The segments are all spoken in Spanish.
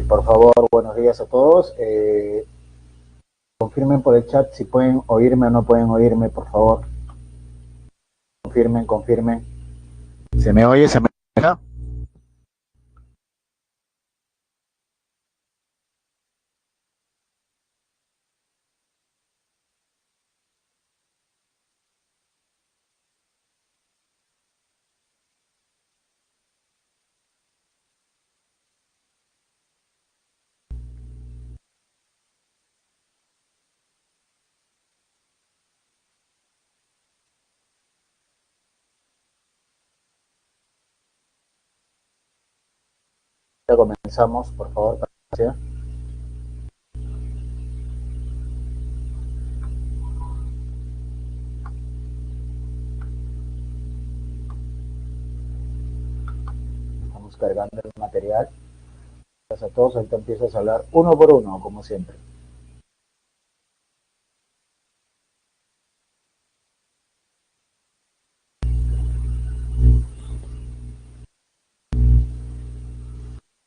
Por favor, buenos días a todos. Confirmen por el chat si pueden oírme o no pueden oírme, por favor. Confirmen, confirmen. ¿Se me oye? ¿Se me oye? Ya comenzamos, por favor. Gracias. Estamos cargando el material. Gracias a todos. Ahorita empiezas a hablar uno por uno, como siempre.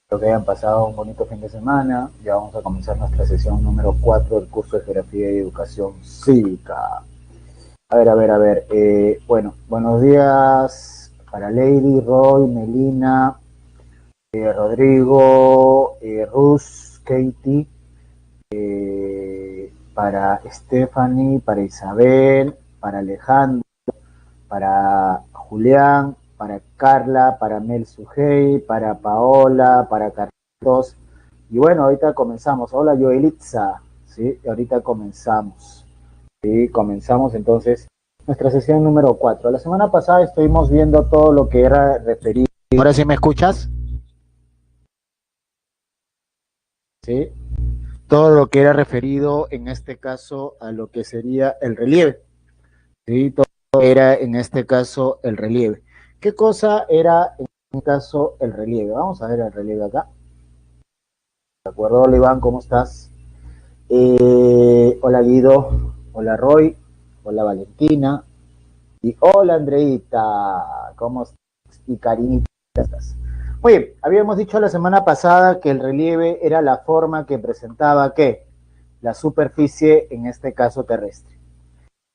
Espero que hayan pasado un bonito fin de semana. Ya vamos a comenzar nuestra sesión número 4 del curso de Geografía y Educación Cívica. Bueno, buenos días para Lady, Roy, Melina, Rodrigo, Rus, Katie, para Stephanie, para Isabel, para Alejandro, para Julián, para Carla, para Mel Sujei, para Paola, para Carlos. Y bueno, ahorita comenzamos. Hola, Joelitza. Sí, ahorita comenzamos. Sí, comenzamos entonces nuestra sesión número 4. La semana pasada estuvimos viendo todo lo que era referido. ¿Ahora sí me escuchas? Sí. Todo lo que era referido en este caso a lo que sería el relieve. Sí, todo era en este caso el relieve. ¿Qué cosa era en este caso el relieve? Vamos a ver el relieve acá. ¿De acuerdo? Hola Iván, ¿cómo estás? Hola Guido, hola Roy, hola Valentina y hola Andreita, ¿cómo estás? Y Karinita, ¿cómo estás? Muy bien, habíamos dicho la semana pasada que el relieve era la forma que presentaba ¿qué? La superficie, en este caso terrestre.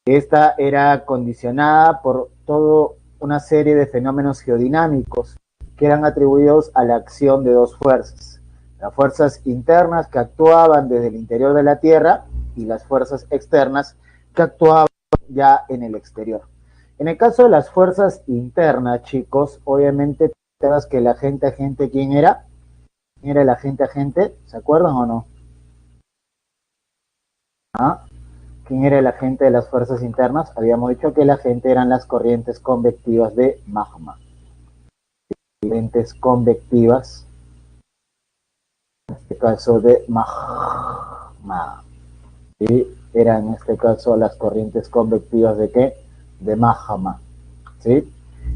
Esta era condicionada por toda una serie de fenómenos geodinámicos que eran atribuidos a la acción de dos fuerzas. Las fuerzas internas que actuaban desde el interior de la Tierra y las fuerzas externas que actuaban ya en el exterior. En el caso de las fuerzas internas, chicos, obviamente sabes que el agente, ¿quién era? ¿Quién era el agente? ¿Se acuerdan o no? ¿Ah? ¿Quién era el agente de las fuerzas internas? Habíamos dicho que el agente eran las corrientes convectivas de magma. Corrientes convectivas, en este caso de magma. ¿Sí? Eran en este caso las corrientes convectivas de ¿qué? De magma. ¿Sí?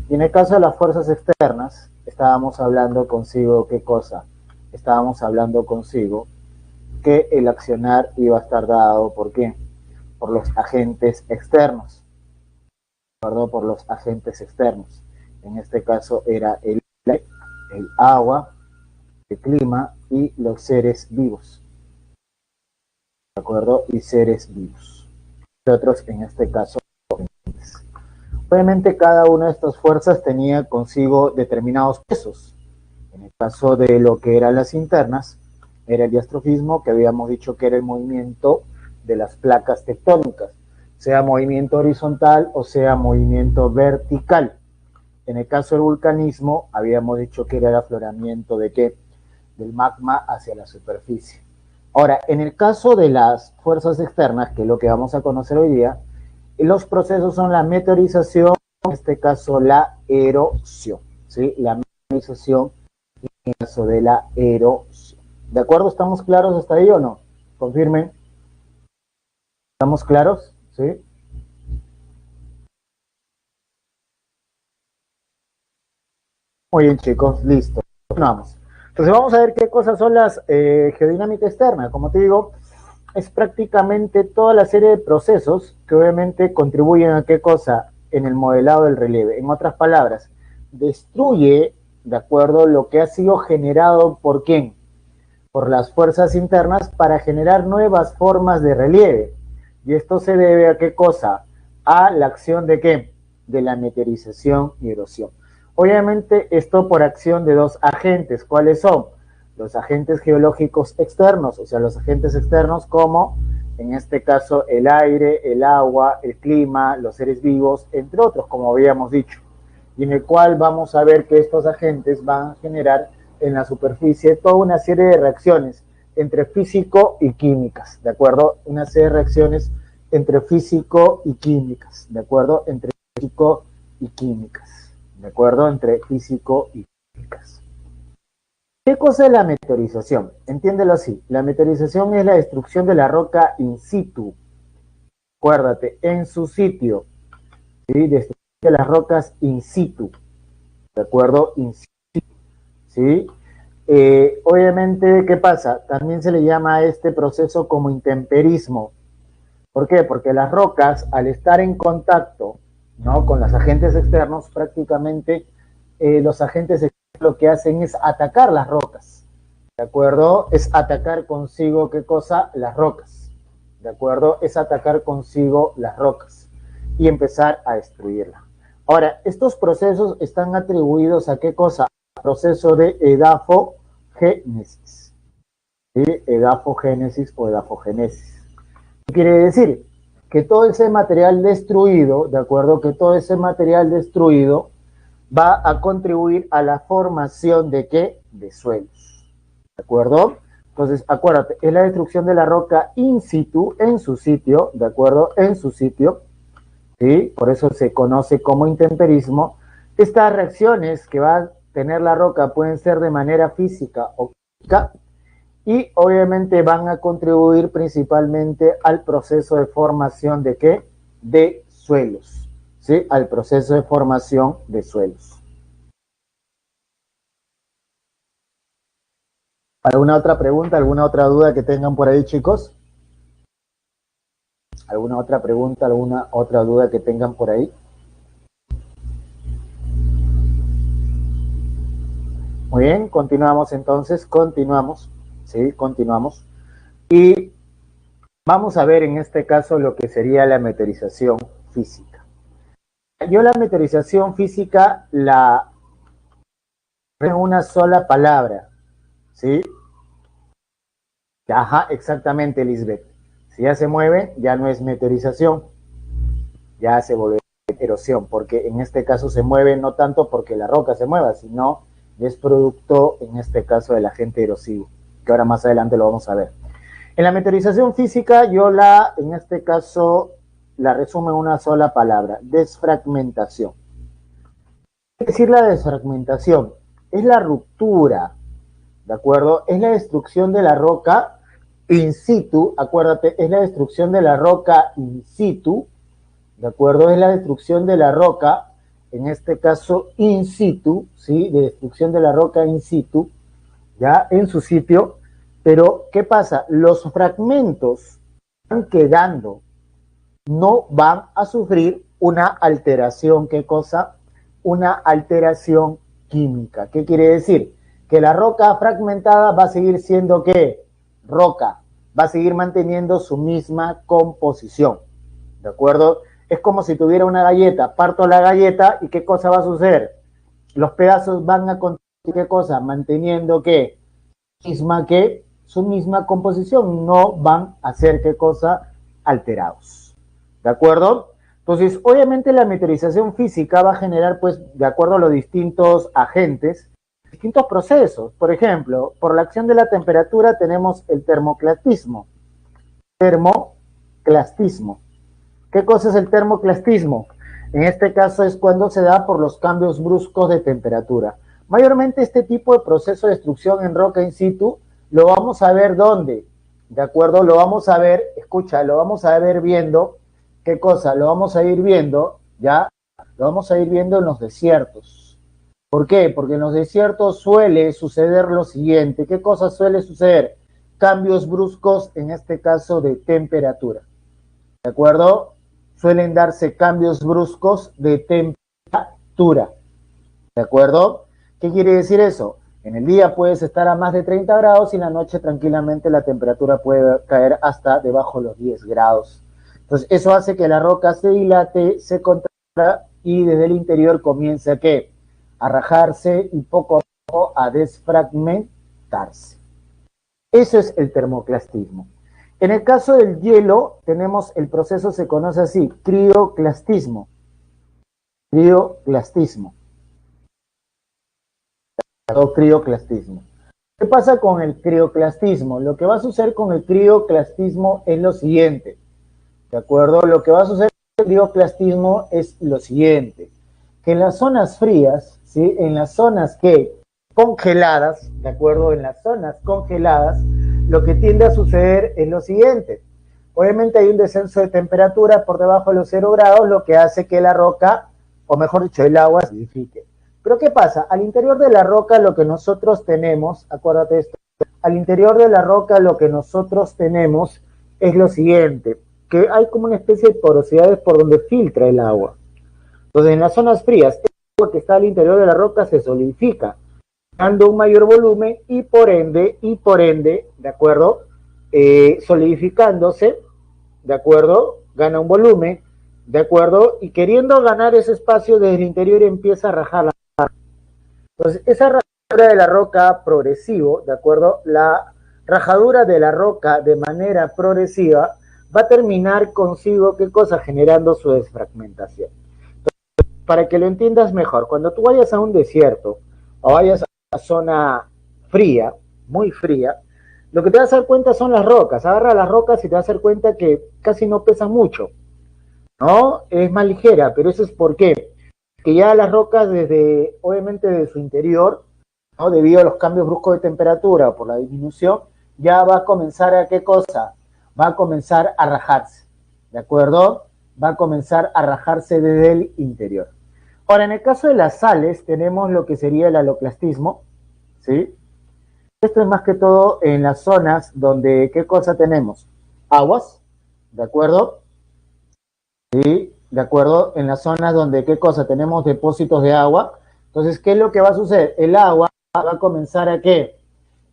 Y en el caso de las fuerzas externas, estábamos hablando consigo, ¿qué cosa? Estábamos hablando consigo que el accionar iba a estar dado por ¿qué? Por los agentes externos. Por los agentes externos. En este caso era el agua, el clima y los seres vivos. ¿De acuerdo? Y seres vivos. Otros en este caso. Obviamente cada una de estas fuerzas tenía consigo determinados pesos. En el caso de lo que eran las internas, era el diastrofismo, que habíamos dicho que era el movimiento de las placas tectónicas, sea movimiento horizontal o sea movimiento vertical. En el caso del vulcanismo, habíamos dicho que era el afloramiento de ¿qué? Del magma hacia la superficie. Ahora, en el caso de las fuerzas externas, que es lo que vamos a conocer hoy día, los procesos son la meteorización, en este caso la erosión, ¿sí? La meteorización en el caso de la erosión. ¿De acuerdo? ¿Estamos claros hasta ahí o no? Confirmen. ¿Estamos claros? ¿Sí? Muy bien, chicos, listo. Vamos. Entonces vamos a ver qué cosas son las geodinámica externa. Como te digo, es prácticamente toda la serie de procesos que obviamente contribuyen a qué cosa en el modelado del relieve. En otras palabras, destruye, de acuerdo, lo que ha sido generado por quién, por las fuerzas internas para generar nuevas formas de relieve. Y esto se debe a qué cosa? A la acción de qué? De la meteorización y erosión. Obviamente esto por acción de dos agentes. ¿Cuáles son? Los agentes geológicos externos, o sea, los agentes externos como en este caso el aire, el agua, el clima, los seres vivos, entre otros, como habíamos dicho. Y en el cual vamos a ver que estos agentes van a generar en la superficie toda una serie de reacciones entre físico y químicas, ¿de acuerdo? Una serie de reacciones entre físico y químicas, ¿de acuerdo? Entre físico y químicas, ¿de acuerdo? Entre físico y químicas. ¿Qué cosa es la meteorización? Entiéndelo así, la meteorización es la destrucción de la roca in situ, acuérdate, en su sitio, ¿sí? Destrucción de las rocas in situ, ¿de acuerdo? In situ, ¿sí? Obviamente, ¿qué pasa? También se le llama a este proceso como intemperismo. ¿Por qué? Porque las rocas, al estar en contacto, ¿no?, con los agentes externos, prácticamente los agentes externos lo que hacen es atacar las rocas, ¿de acuerdo? Es atacar consigo, ¿qué cosa? Las rocas, ¿de acuerdo? Es atacar consigo las rocas y empezar a destruirlas. Ahora, estos procesos están atribuidos a ¿qué cosa? Proceso de edafogénesis, ¿sí? Edafogénesis o edafogenesis. ¿Qué quiere decir? Que todo ese material destruido, ¿de acuerdo? Que todo ese material destruido va a contribuir a la formación de ¿qué? De suelos, ¿de acuerdo? Entonces, acuérdate, es la destrucción de la roca in situ, en su sitio, ¿de acuerdo? En su sitio, ¿sí? Por eso se conoce como intemperismo. Estas reacciones que va a tener la roca pueden ser de manera física o química y obviamente van a contribuir principalmente al proceso de formación de ¿qué? De suelos, ¿sí? Al proceso de formación de suelos. ¿Alguna otra pregunta, alguna otra duda que tengan por ahí, chicos? ¿Alguna otra pregunta, alguna otra duda que tengan por ahí? Muy bien, continuamos entonces, continuamos, ¿sí? Continuamos. Y vamos a ver en este caso lo que sería la meteorización física. Yo la meteorización física la en una sola palabra, ¿sí? Ajá, exactamente, Lisbeth. Si ya se mueve, ya no es meteorización, ya se vuelve erosión, porque en este caso se mueve no tanto porque la roca se mueva, sino es producto, en este caso, del agente erosivo, que ahora más adelante lo vamos a ver. En la meteorización física, yo en este caso, la resumo en una sola palabra, desfragmentación. ¿Qué decir la desfragmentación? Es la ruptura, ¿de acuerdo? Es la destrucción de la roca in situ, acuérdate, es la destrucción de la roca in situ, ¿de acuerdo? Es la destrucción de la roca, en este caso in situ, ¿sí? De destrucción de la roca in situ, ya en su sitio, pero ¿qué pasa? Los fragmentos van quedando, no van a sufrir una alteración, ¿qué cosa? Una alteración química. ¿Qué quiere decir? Que la roca fragmentada va a seguir siendo ¿qué? Roca, va a seguir manteniendo su misma composición, ¿de acuerdo? Es como si tuviera una galleta, parto la galleta y ¿qué cosa va a suceder? Los pedazos van a continuar, ¿qué cosa? Manteniendo ¿qué? Su misma composición, no van a ser ¿qué cosa? Alterados, ¿de acuerdo? Entonces, obviamente la meteorización física va a generar, pues, de acuerdo a los distintos agentes, distintos procesos. Por ejemplo, por la acción de la temperatura tenemos el termoclastismo. Termoclastismo. ¿Qué cosa es el termoclastismo? En este caso es cuando se da por los cambios bruscos de temperatura. Mayormente este tipo de proceso de destrucción en roca in situ lo vamos a ver ¿dónde? ¿De acuerdo? Lo vamos a ver, escucha, lo vamos a ver viendo, ¿qué cosa? Lo vamos a ir viendo, ¿ya? Lo vamos a ir viendo en los desiertos. ¿Por qué? Porque en los desiertos suele suceder lo siguiente. ¿Qué cosa suele suceder? Cambios bruscos, en este caso de temperatura. ¿De acuerdo? Suelen darse cambios bruscos de temperatura. ¿De acuerdo? ¿Qué quiere decir eso? En el día puedes estar a más de 30 grados y en la noche tranquilamente la temperatura puede caer hasta debajo de los 10 grados. Entonces eso hace que la roca se dilate, se contraiga y desde el interior comience a ¿qué? A rajarse y poco a poco a desfragmentarse. Eso es el termoclastismo. En el caso del hielo tenemos el proceso, se conoce así, crioclastismo. Crioclastismo. O crioclastismo. ¿Qué pasa con el crioclastismo? Lo que va a suceder con el crioclastismo es lo siguiente, ¿de acuerdo? Lo que va a suceder con el crioclastismo es lo siguiente, que en las zonas frías, ¿sí? En las zonas que congeladas, ¿de acuerdo? En las zonas congeladas, lo que tiende a suceder es lo siguiente. Obviamente hay un descenso de temperatura por debajo de los 0 grados, lo que hace que la roca, o mejor dicho, el agua, se acidifique. Pero ¿qué pasa? Al interior de la roca lo que nosotros tenemos, acuérdate esto, al interior de la roca lo que nosotros tenemos es lo siguiente, que hay como una especie de porosidades por donde filtra el agua. Entonces en las zonas frías, el agua que está al interior de la roca se solidifica, dando un mayor volumen y por ende, ¿de acuerdo? Solidificándose, ¿de acuerdo? Gana un volumen, ¿de acuerdo? Y queriendo ganar ese espacio desde el interior empieza a rajar la roca. Entonces, esa rajadura de la roca progresivo, ¿de acuerdo? La rajadura de la roca de manera progresiva va a terminar consigo, ¿qué cosa? Generando su desfragmentación. Entonces, para que lo entiendas mejor, cuando tú vayas a un desierto o vayas a una zona fría, muy fría, lo que te vas a dar cuenta son las rocas. Agarra las rocas y te vas a dar cuenta que casi no pesan mucho, ¿no? Es más ligera, pero eso es por qué. Que ya las rocas desde, obviamente de su interior, ¿no? Debido a los cambios bruscos de temperatura o por la disminución, ya va a comenzar a ¿qué cosa? Va a comenzar a rajarse, ¿de acuerdo? Va a comenzar a rajarse desde el interior. Ahora, en el caso de las sales, tenemos lo que sería el haloclastismo, ¿sí? Esto es más que todo en las zonas donde, ¿qué cosa tenemos? Aguas, ¿de acuerdo? ¿Sí? ¿De acuerdo? En las zonas donde, ¿qué cosa? Tenemos depósitos de agua. Entonces, ¿qué es lo que va a suceder? El agua va a comenzar a ¿qué?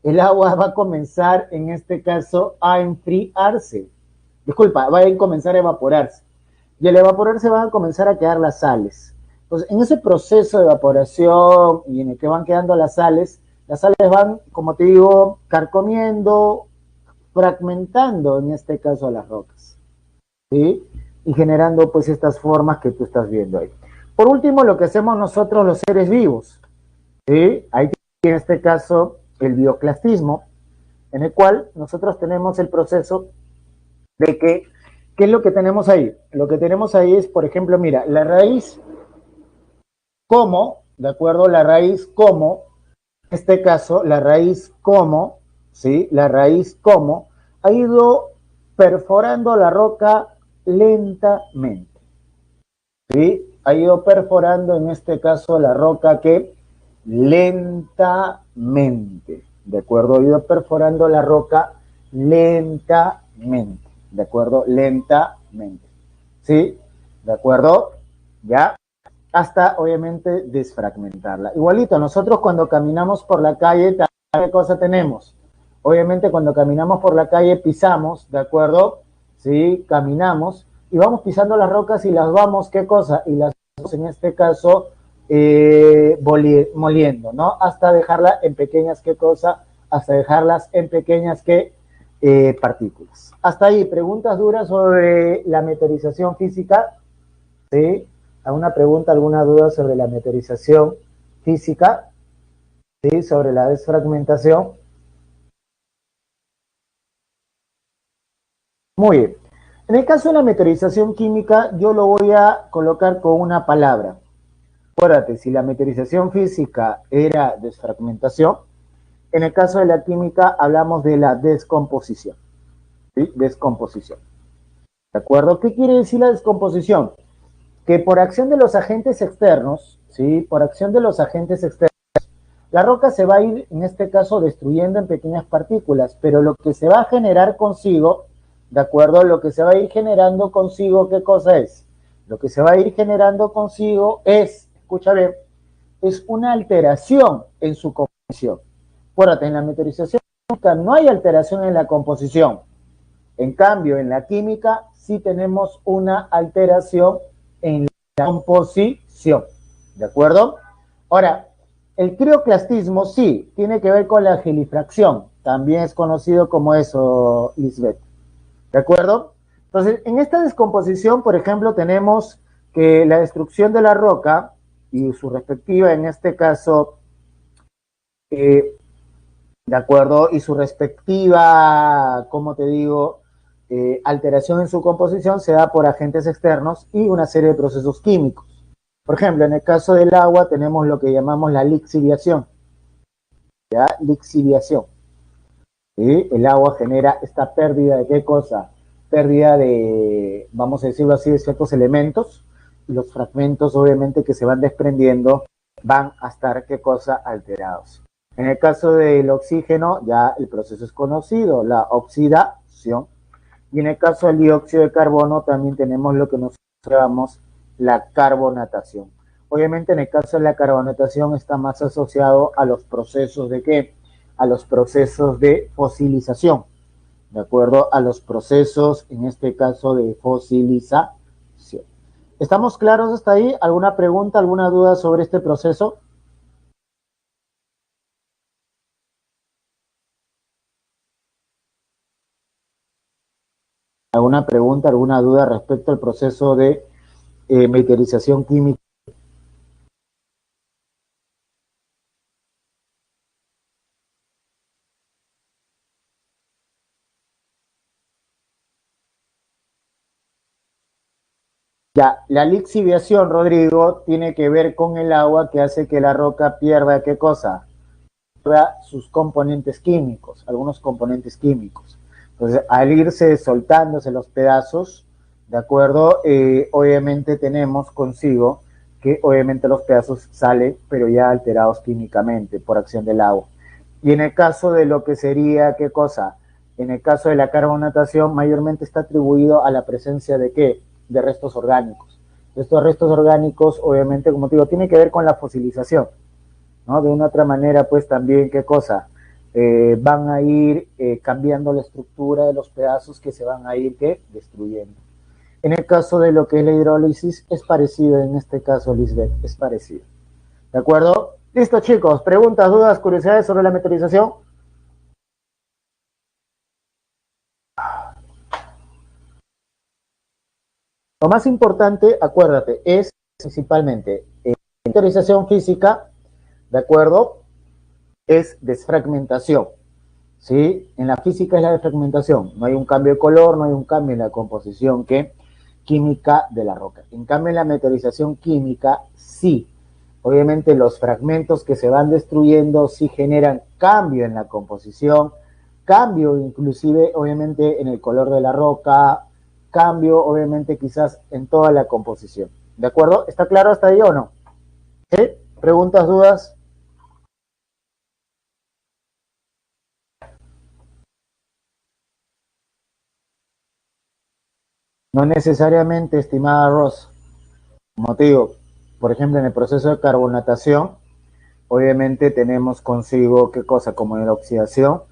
El agua va a comenzar, en este caso, a enfriarse. Disculpa, va a comenzar a evaporarse. Y al evaporarse van a comenzar a quedar las sales. Entonces, en ese proceso de evaporación y en el que van quedando las sales van, como te digo, carcomiendo, fragmentando, en este caso, las rocas, ¿sí? Y generando, pues, estas formas que tú estás viendo ahí. Por último, lo que hacemos nosotros, los seres vivos, ¿sí? Ahí en este caso, el bioclastismo, en el cual nosotros tenemos el proceso de que, ¿qué es lo que tenemos ahí? Lo que tenemos ahí es, por ejemplo, mira, la raíz como, ¿de acuerdo? La raíz como, en este caso, la raíz como, ¿sí? La raíz como ha ido perforando la roca lentamente, ¿sí? Ha ido perforando, en este caso, la roca que lentamente, ¿de acuerdo? Ha ido perforando la roca lentamente, ¿de acuerdo? Lentamente, ¿sí? ¿De acuerdo? ¿Ya? Hasta obviamente desfragmentarla. Igualito, nosotros cuando caminamos por la calle, ¿qué cosa tenemos? Obviamente cuando caminamos por la calle pisamos, ¿de acuerdo? Sí, caminamos y vamos pisando las rocas y las vamos, ¿qué cosa? Y las vamos en este caso moliendo, ¿no? Hasta dejarla en pequeñas, ¿qué cosa? Hasta dejarlas en pequeñas, ¿qué? Partículas. Hasta ahí, preguntas duras sobre la meteorización física, ¿sí? ¿Alguna pregunta, alguna duda sobre la meteorización física? ¿Sí? Sobre la desfragmentación. Muy bien. En el caso de la meteorización química, yo lo voy a colocar con una palabra. Acuérdate, si la meteorización física era desfragmentación, en el caso de la química hablamos de la descomposición. ¿Sí? Descomposición. ¿De acuerdo? ¿Qué quiere decir la descomposición? Que por acción de los agentes externos, ¿sí? Por acción de los agentes externos, la roca se va a ir, en este caso, destruyendo en pequeñas partículas, pero lo que se va a generar consigo, ¿de acuerdo? Lo que se va a ir generando consigo, ¿qué cosa es? Lo que se va a ir generando consigo es, escucha bien, es una alteración en su composición. Acuérdate, en la meteorización química no hay alteración en la composición. En cambio, en la química sí tenemos una alteración en la composición. ¿De acuerdo? Ahora, el crioclastismo sí tiene que ver con la gelifracción. También es conocido como eso, Lisbeth. ¿De acuerdo? Entonces, en esta descomposición, por ejemplo, tenemos que la destrucción de la roca y su respectiva, en este caso, ¿de acuerdo? Y su respectiva, como te digo, alteración en su composición se da por agentes externos y una serie de procesos químicos. Por ejemplo, en el caso del agua tenemos lo que llamamos la lixiviación. ¿Ya? Lixiviación. ¿Sí? El agua genera esta pérdida de ¿qué cosa? Pérdida de, vamos a decirlo así, de ciertos elementos, y los fragmentos obviamente que se van desprendiendo van a estar ¿qué cosa? Alterados. En el caso del oxígeno, ya el proceso es conocido, la oxidación. Y en el caso del dióxido de carbono también tenemos lo que nosotros llamamos la carbonatación. Obviamente en el caso de la carbonatación está más asociado a los procesos de ¿qué? A los procesos de fosilización, ¿de acuerdo? A los procesos, en este caso, de fosilización. ¿Estamos claros hasta ahí? ¿Alguna pregunta, alguna duda sobre este proceso? ¿Alguna pregunta, alguna duda respecto al proceso de meteorización química? Ya, la lixiviación, Rodrigo, tiene que ver con el agua que hace que la roca pierda, ¿qué cosa? Pierda sus componentes químicos, algunos componentes químicos. Entonces, al irse soltándose los pedazos, ¿de acuerdo? Obviamente tenemos consigo que obviamente los pedazos salen, pero ya alterados químicamente por acción del agua. Y en el caso de lo que sería, ¿qué cosa? En el caso de la carbonatación, mayormente está atribuido a la presencia de ¿qué? De restos orgánicos. Estos restos orgánicos, obviamente, como te digo, tiene que ver con la fosilización, ¿no? De una otra manera, pues también, ¿qué cosa? Van a ir cambiando la estructura de los pedazos que se van a ir ¿qué? Destruyendo. En el caso de lo que es la hidrólisis, es parecido en este caso, Lisbeth, es parecido. ¿De acuerdo? Listo, chicos. ¿Preguntas, dudas, curiosidades sobre la meteorización? Lo más importante, acuérdate, es principalmente meteorización física, ¿de acuerdo? Es desfragmentación, ¿sí? En la física es la desfragmentación. No hay un cambio de color, no hay un cambio en la composición química de la roca. En cambio, en la meteorización química, sí. Obviamente los fragmentos que se van destruyendo sí generan cambio en la composición, cambio inclusive obviamente en el color de la roca, cambio obviamente quizás en toda la composición. ¿De acuerdo? ¿Está claro hasta ahí o no? ¿Sí? ¿Preguntas, dudas? No necesariamente, estimada Ross. Como te digo, por ejemplo, en el proceso de carbonatación, obviamente tenemos consigo qué cosa, como en la oxidación,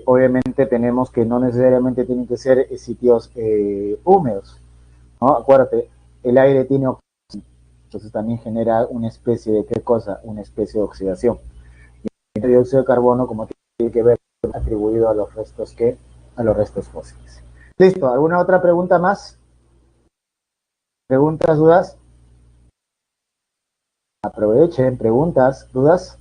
obviamente tenemos que no necesariamente tienen que ser sitios húmedos, ¿no? Acuérdate, el aire tiene oxígeno, entonces también genera una especie de qué cosa, una especie de oxidación. Y el dióxido de carbono, como tiene que ver, atribuido a los restos a los restos fósiles. Listo, ¿alguna otra pregunta más? ¿Preguntas, dudas? Aprovechen, preguntas, dudas.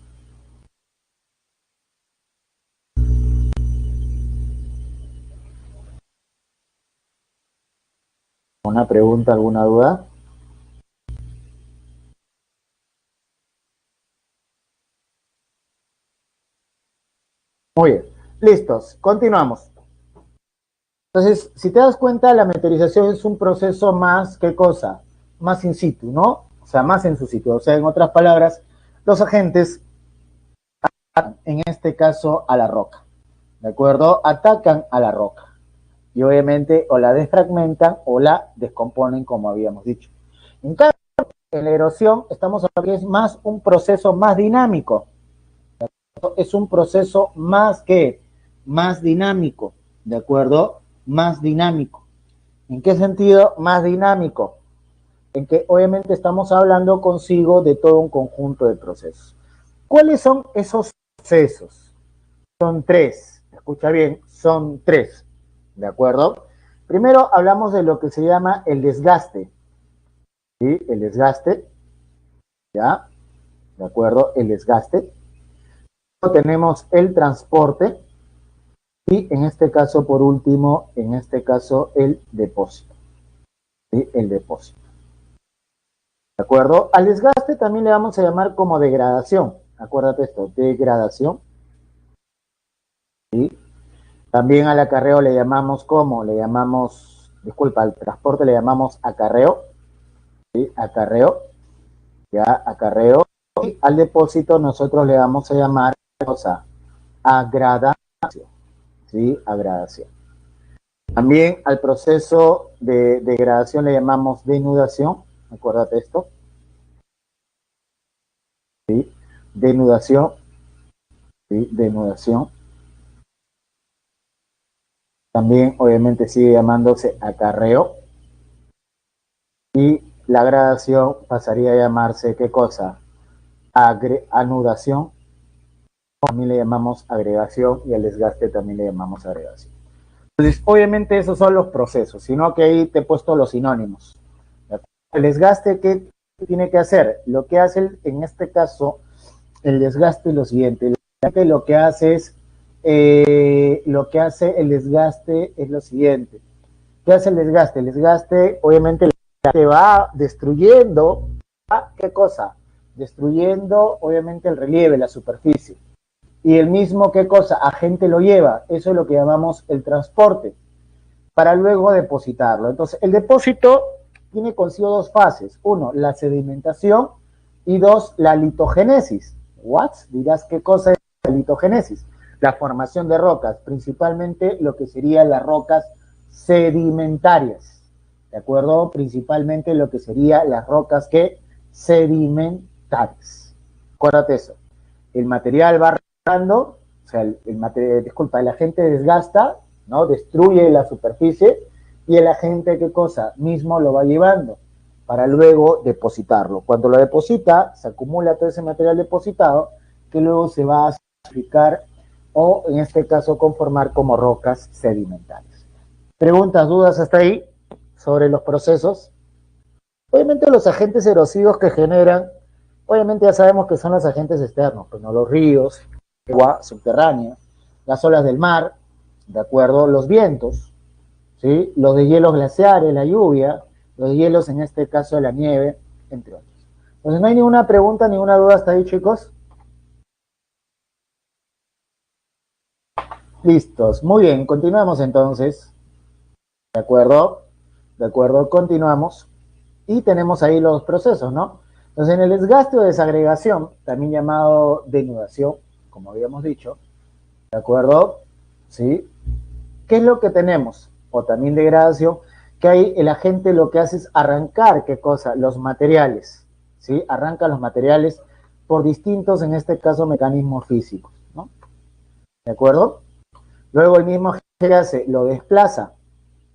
¿Una pregunta, alguna duda? Muy bien, listos, continuamos. Entonces, si te das cuenta, la meteorización es un proceso más, ¿qué cosa? Más in situ, ¿no? O sea, más en su sitio. O sea, en otras palabras, los agentes atacan, en este caso, a la roca, ¿de acuerdo? Atacan a la roca. Y obviamente o la desfragmentan o la descomponen, como habíamos dicho. En cambio, en la erosión estamos hablando que es más un proceso más dinámico, es un proceso más dinámico, ¿de acuerdo? Más dinámico. ¿En qué sentido más dinámico? En que obviamente estamos hablando consigo de todo un conjunto de procesos. ¿Cuáles son esos procesos? Son tres, escucha bien, son tres, ¿de acuerdo? Primero hablamos de lo que se llama el desgaste, ¿sí? El desgaste, ¿ya? ¿De acuerdo? El desgaste. Luego tenemos el transporte y en este caso, por último, en este caso, el depósito, ¿sí? El depósito. ¿De acuerdo? Al desgaste también le vamos a llamar como degradación. Acuérdate esto, degradación. ¿Sí? También al acarreo le llamamos ¿cómo? Le llamamos, disculpa, al transporte le llamamos acarreo. ¿Sí? Acarreo. Ya, acarreo. Y al depósito nosotros le vamos a llamar cosa, agradación. ¿Sí? Agradación. También al proceso de degradación le llamamos denudación. Acuérdate esto. ¿Sí? Denudación. ¿Sí? Denudación. También obviamente sigue llamándose acarreo. Y la gradación pasaría a llamarse, ¿qué cosa? Anudación. También le llamamos agregación y al desgaste también le llamamos agregación. Entonces, obviamente esos son los procesos, sino que ahí te he puesto los sinónimos. El desgaste, ¿qué tiene que hacer? Lo que hace en este caso, el desgaste es lo siguiente. El desgaste lo que hace es, lo que hace el desgaste es lo siguiente. ¿Qué hace el desgaste? El desgaste, obviamente, te va destruyendo, ¿qué cosa? Destruyendo, obviamente, el relieve, la superficie. Y el mismo, ¿qué cosa? Agente lo lleva. Eso es lo que llamamos el transporte, para luego depositarlo. Entonces, el depósito tiene consigo dos fases. Uno, la sedimentación y dos, la litogénesis. ¿What? Dirás, ¿qué cosa es la litogénesis? La formación de rocas, principalmente lo que serían las rocas sedimentarias. ¿De acuerdo? Principalmente lo que serían las rocas que sedimentarias. Acuérdate eso. El material va o sea, el agente desgasta, ¿no? Destruye la superficie y el agente, ¿qué cosa? Mismo lo va llevando para luego depositarlo. Cuando lo deposita, se acumula todo ese material depositado que luego se va a solidificar o, en este caso, conformar como rocas sedimentarias. ¿Preguntas, dudas hasta ahí sobre los procesos? Obviamente los agentes erosivos que generan, obviamente ya sabemos que son los agentes externos, pues no los ríos, agua subterránea, las olas del mar, ¿de acuerdo? Los vientos, ¿sí? Los de hielos glaciares, la lluvia, los hielos en este caso de la nieve, entre otros. Entonces no hay ninguna pregunta, ninguna duda hasta ahí, chicos. Listos, muy bien, continuamos entonces. ¿De acuerdo? ¿De acuerdo? Continuamos. Y tenemos ahí los procesos, ¿no? Entonces en el desgaste o desagregación, también llamado denudación, como habíamos dicho, ¿de acuerdo? ¿Sí? ¿Qué es lo que tenemos? O también degradación, que ahí el agente lo que hace es arrancar, ¿qué cosa? Los materiales, ¿sí? Arranca los materiales por distintos, en este caso, mecanismos físicos, ¿no? ¿De acuerdo? Luego el mismo agente hace, lo desplaza,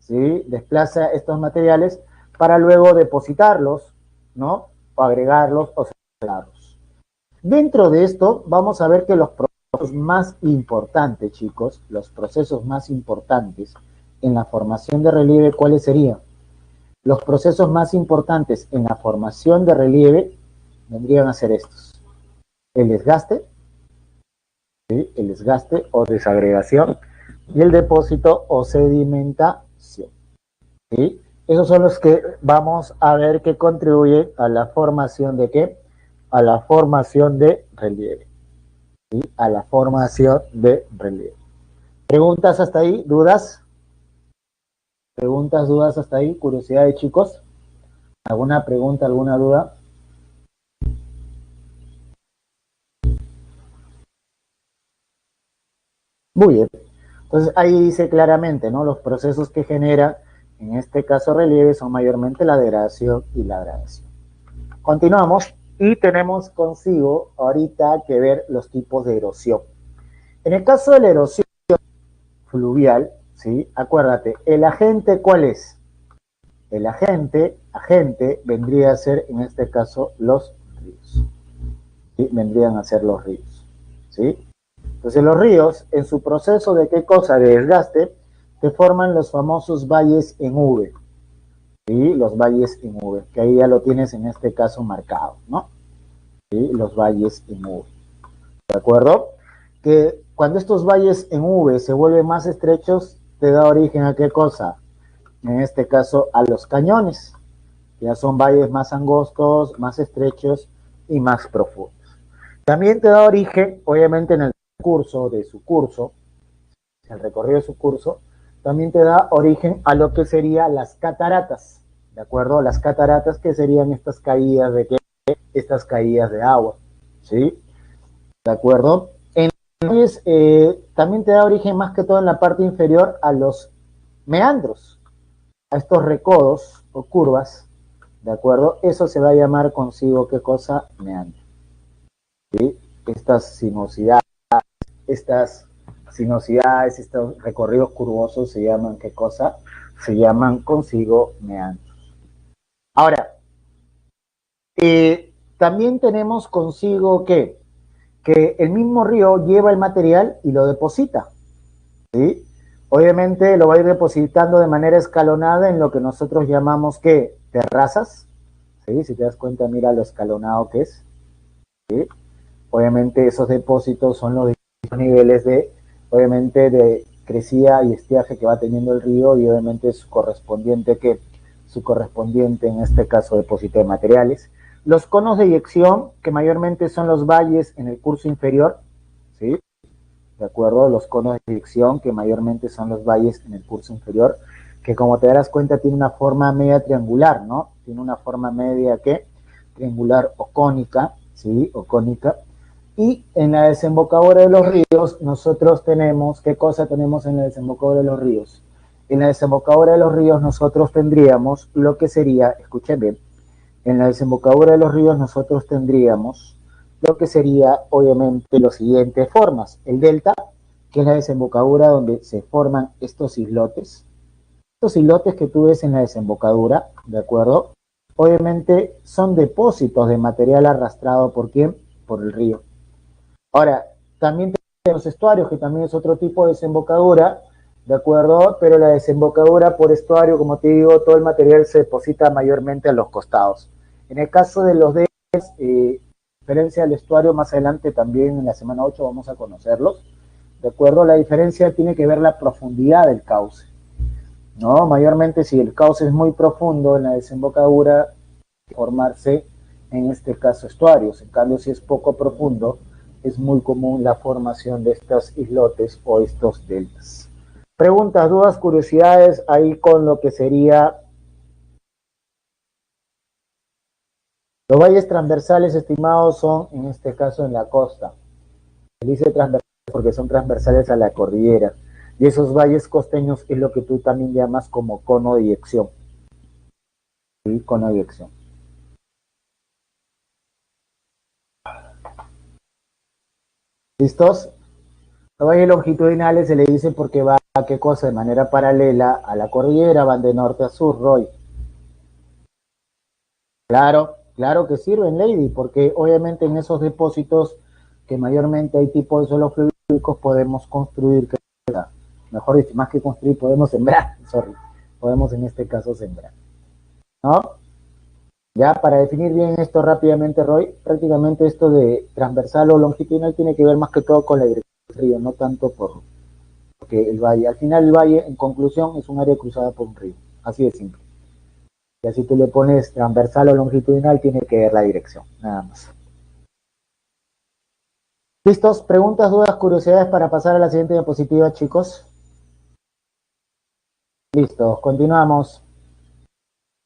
¿sí? Desplaza estos materiales para luego depositarlos, ¿no? O agregarlos o separarlos. Dentro de esto, vamos a ver que los procesos más importantes, chicos, los procesos más importantes en la formación de relieve, ¿cuáles serían? Los procesos más importantes en la formación de relieve vendrían a ser estos. El desgaste, ¿sí? El desgaste o desagregación y el depósito o sedimentación, ¿sí? Esos son los que vamos a ver que contribuyen a la formación de ¿qué? A la formación de relieve. ¿Sí? A la formación de relieve. ¿Preguntas hasta ahí? ¿Dudas? ¿Preguntas, dudas hasta ahí? ¿Curiosidades, chicos? ¿Alguna pregunta, alguna duda? Muy bien. Entonces ahí dice claramente, ¿no? Los procesos que generan, en este caso relieve, son mayormente la degradación y la gradación. Continuamos. Y tenemos consigo ahorita que ver los tipos de erosión. En el caso de la erosión fluvial, ¿sí? Acuérdate, ¿el agente cuál es? El agente vendría a ser, en este caso, los ríos. ¿Sí? Vendrían a ser los ríos. ¿Sí? Entonces los ríos, en su proceso de qué cosa, de desgaste, te forman los famosos valles en V. ¿Sí? Los valles en V, que ahí ya lo tienes en este caso marcado, ¿no? ¿Sí? Los valles en V. ¿De acuerdo? Que cuando estos valles en V se vuelven más estrechos, te da origen a qué cosa? En este caso a los cañones. Ya son valles más angostos, más estrechos y más profundos. También te da origen, obviamente en el curso de su curso, el recorrido de su curso, también te da origen a lo que serían las cataratas, ¿de acuerdo? Las cataratas que serían estas caídas de qué? Estas caídas de agua, ¿sí? ¿De acuerdo? Entonces, también te da origen más que todo en la parte inferior a los meandros, a estos recodos o curvas, ¿de acuerdo? Eso se va a llamar consigo, ¿qué cosa? Meandro. ¿Sí? Estas sinuosidades, estos recorridos curvosos se llaman, ¿qué cosa? Se llaman consigo meandros. Ahora, también tenemos consigo que el mismo río lleva el material y lo deposita, ¿sí? Obviamente lo va a ir depositando de manera escalonada en lo que nosotros llamamos ¿qué? Terrazas, ¿sí? Si te das cuenta, mira lo escalonado que es, ¿sí? Obviamente esos depósitos son los niveles de, obviamente, de crecida y estiaje que va teniendo el río y obviamente su correspondiente, que su correspondiente en este caso depósito de materiales. Los conos de eyección, que mayormente son los valles en el curso inferior, ¿sí? ¿De acuerdo? Los conos de eyección, que mayormente son los valles en el curso inferior, que como te darás cuenta tiene una forma media triangular, ¿no? Tiene una forma media que triangular o cónica, ¿sí? O cónica. Y en la desembocadura de los ríos, nosotros tenemos, ¿qué cosa tenemos en la desembocadura de los ríos? En la desembocadura de los ríos nosotros tendríamos lo que sería, escuchen bien, en la desembocadura de los ríos nosotros tendríamos lo que sería obviamente las siguientes formas. El delta, que es la desembocadura donde se forman estos islotes. Estos islotes que tú ves en la desembocadura, ¿de acuerdo? Obviamente son depósitos de material arrastrado por quién? Por el río. Ahora, también tenemos los estuarios, que también es otro tipo de desembocadura, ¿de acuerdo? Pero la desembocadura por estuario, como te digo, todo el material se deposita mayormente a los costados. En el caso de los deltas, diferencia del estuario, más adelante también en la semana 8 vamos a conocerlos, ¿de acuerdo? La diferencia tiene que ver la profundidad del cauce, ¿no? Mayormente si el cauce es muy profundo en la desembocadura, formarse en este caso estuarios. En cambio, si es poco profundo, es muy común la formación de estos islotes o estos deltas. Preguntas, dudas, curiosidades ahí con lo que sería los valles transversales estimados son en este caso en la costa. Se dice transversales porque son transversales a la cordillera. Y esos valles costeños es lo que tú también llamas como cono de eyección. ¿Sí? Cono de eyección. ¿Listos? Los valles longitudinales se le dice porque va a qué cosa de manera paralela a la cordillera, van de norte a sur, Roy. Claro, claro que sirven, Lady, porque obviamente en esos depósitos que mayormente hay tipo de suelos fluvídicos podemos construir, mejor dicho, más que construir, podemos sembrar, sorry, podemos en este caso sembrar, ¿no? Ya para definir bien esto rápidamente, Roy, prácticamente esto de transversal o longitudinal tiene que ver más que todo con la dirección del río, no tanto porque el valle, al final el valle, en conclusión, es un área cruzada por un río, así de simple. Y así tú le pones transversal o longitudinal, tiene que ver la dirección, nada más. ¿Listos? ¿Preguntas, dudas, curiosidades para pasar a la siguiente diapositiva, chicos? Listo, continuamos.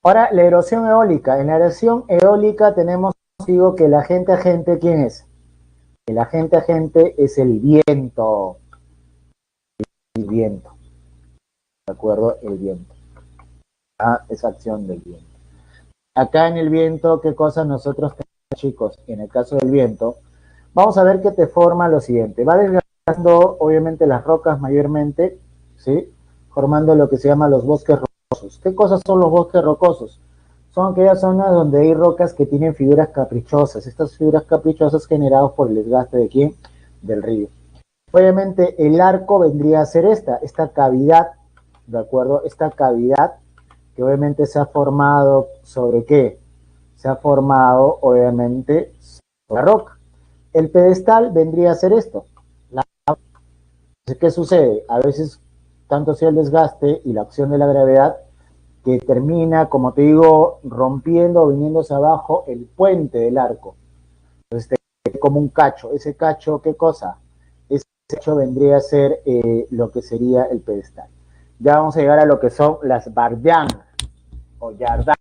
Ahora, la erosión eólica. En la erosión eólica tenemos, digo, que el agente, ¿quién es? El agente es el viento. El viento, ¿de acuerdo? El viento. Ah, esa acción del viento. Acá en el viento, ¿qué cosa nosotros tenemos? chicos, en el caso del viento, vamos a ver que te forma lo siguiente. Va desgastando, obviamente, las rocas mayormente, ¿sí? Formando lo que se llama los bosques rocosos. ¿Qué cosas son los bosques rocosos? Son aquellas zonas donde hay rocas que tienen figuras caprichosas. Estas figuras caprichosas generadas por el desgaste de ¿quién? Del río. Obviamente el arco vendría a ser esta cavidad, ¿de acuerdo? Esta cavidad que obviamente se ha formado ¿sobre qué? Se ha formado obviamente sobre la roca. El pedestal vendría a ser esto. ¿Qué sucede? A veces tanto sea el desgaste y la acción de la gravedad que termina, como te digo, rompiendo o viniéndose abajo el puente del arco. Entonces, como un cacho. Ese cacho, ¿qué cosa? Ese cacho vendría a ser lo que sería el pedestal. Ya vamos a llegar a lo que son las bardián o yardán,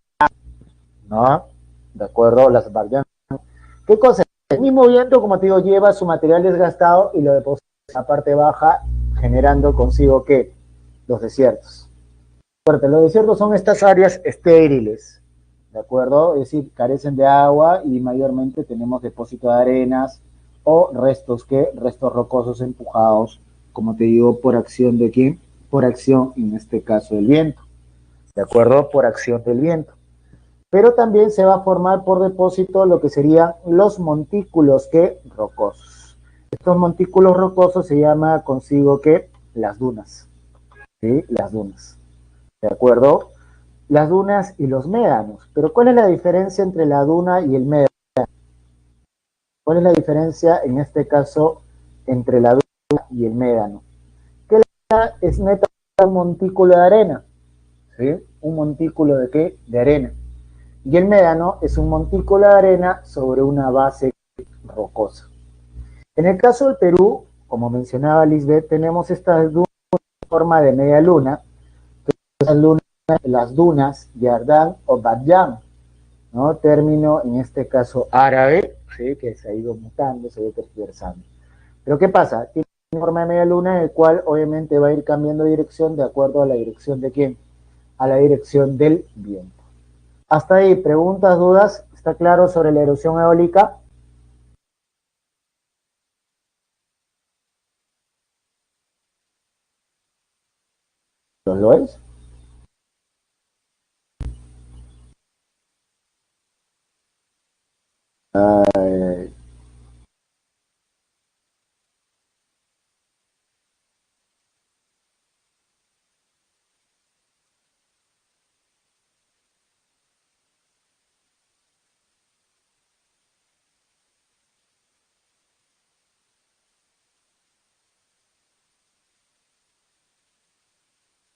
¿no? ¿De acuerdo? Las bardián. ¿Qué cosa? El mismo viento, como te digo, lleva su material desgastado y lo deposita en la parte baja, generando consigo, ¿qué? Los desiertos. Los desiertos son estas áreas estériles, ¿de acuerdo? Es decir, carecen de agua y mayormente tenemos depósitos de arenas o restos, ¿qué? Restos rocosos empujados, como te digo, por acción de quién? Por acción, en este caso, del viento, ¿de acuerdo? Por acción del viento. Pero también se va a formar por depósito lo que serían los montículos, ¿qué? Rocosos. Estos montículos rocosos se llama consigo, ¿qué? Las dunas, ¿sí? Las dunas. ¿De acuerdo? Las dunas y los médanos. Pero ¿cuál es la diferencia entre la duna y el médano? ¿Cuál es la diferencia en este caso entre la duna y el médano? Que la duna es netamente un montículo de arena, ¿sí? Un montículo de qué? De arena. Y el médano es un montículo de arena sobre una base rocosa. En el caso del Perú, como mencionaba Lisbeth, tenemos estas dunas en forma de media luna, que son las dunas Yardán o Badyan, ¿no? Término en este caso árabe, ¿sí? Que se ha ido mutando, se ha ido tergiversando. Pero ¿qué pasa? Tiene una forma de media luna en el cual obviamente va a ir cambiando de dirección de acuerdo a la dirección de quién, a la dirección del viento. Hasta ahí, preguntas, dudas, ¿está claro sobre la erosión eólica? ¿Lo es? Eh,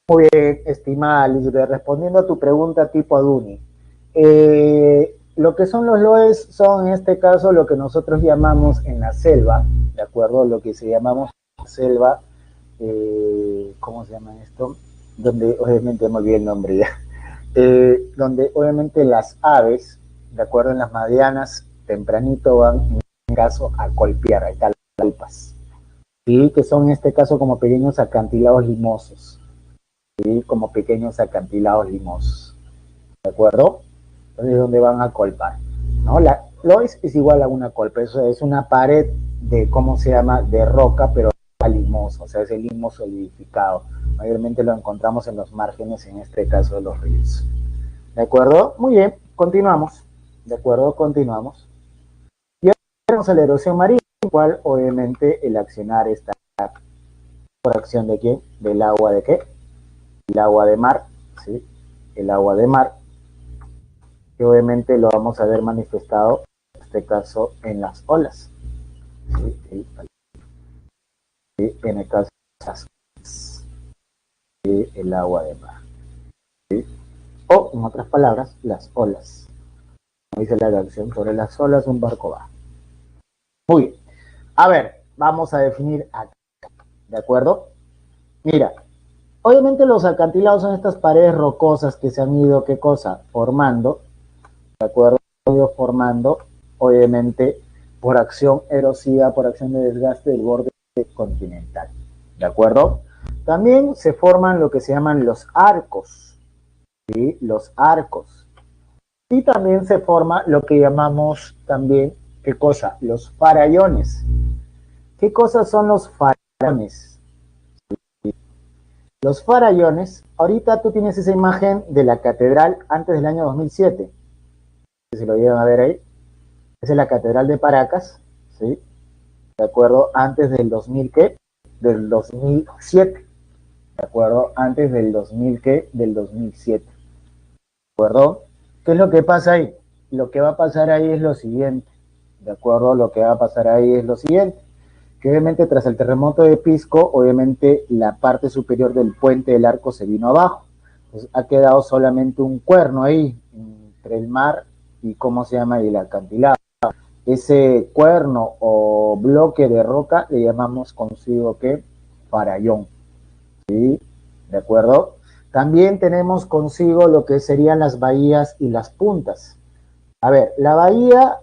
Muy bien, estimada Lisbeth, respondiendo a tu pregunta tipo Aduni. Lo que son los loes son en este caso lo que nosotros llamamos en la selva, ¿de acuerdo? Lo que se llamamos selva, ¿cómo se llama esto? Donde obviamente me olvidé el nombre ya. Donde obviamente las aves, de acuerdo en las medianas, tempranito van en este caso a colpear, ahí están las talpas, ¿sí? Que son en este caso como pequeños acantilados limosos. ¿Sí? Como pequeños acantilados limosos, ¿de acuerdo? Entonces, ¿dónde van a colpar? ¿No? La lois es igual a una colpa, eso es una pared de, ¿cómo se llama? De roca, pero limoso, o sea, es el limo solidificado. Mayormente lo encontramos en los márgenes, en este caso de los ríos. ¿De acuerdo? Muy bien, continuamos. ¿De acuerdo? Continuamos. Y ahora tenemos a la erosión marina, cual obviamente el accionar está por acción de quién? Del agua de qué? El agua de mar, ¿sí? El agua de mar, que obviamente lo vamos a ver manifestado, en este caso, en las olas, ¿sí? ¿Sí? En el caso de las olas, ¿sí? El agua de mar, ¿sí? O, en otras palabras, las olas. Como dice la canción, sobre las olas un barco va. Muy bien. A ver, vamos a definir acá, ¿de acuerdo? Mira, obviamente los acantilados son estas paredes rocosas que se han ido, ¿qué cosa? Formando, ¿de acuerdo? Formando, obviamente, por acción erosiva, por acción de desgaste del borde continental, ¿de acuerdo? También se forman lo que se llaman los arcos, ¿sí? Los arcos. Y también se forma lo que llamamos también, ¿qué cosa? Los farallones. ¿Qué cosas son los farallones? Los farallones, ahorita tú tienes esa imagen de la catedral antes del año 2007, si se lo llegan a ver ahí. Esa es la catedral de Paracas, ¿sí? De acuerdo, antes del 2000, ¿qué? Del 2007, ¿de acuerdo? Antes del 2000, ¿qué? Del 2007, ¿de acuerdo? ¿Qué es lo que pasa ahí? Lo que va a pasar ahí es lo siguiente, ¿de acuerdo? Lo que va a pasar ahí es lo siguiente, que obviamente tras el terremoto de Pisco, obviamente la parte superior del puente del arco se vino abajo. Entonces ha quedado solamente un cuerno ahí, entre el mar y, ¿cómo se llama? Y el acantilado. Ese cuerno o bloque de roca le llamamos consigo que farallón, ¿sí? ¿De acuerdo? También tenemos consigo lo que serían las bahías y las puntas. A ver, la bahía,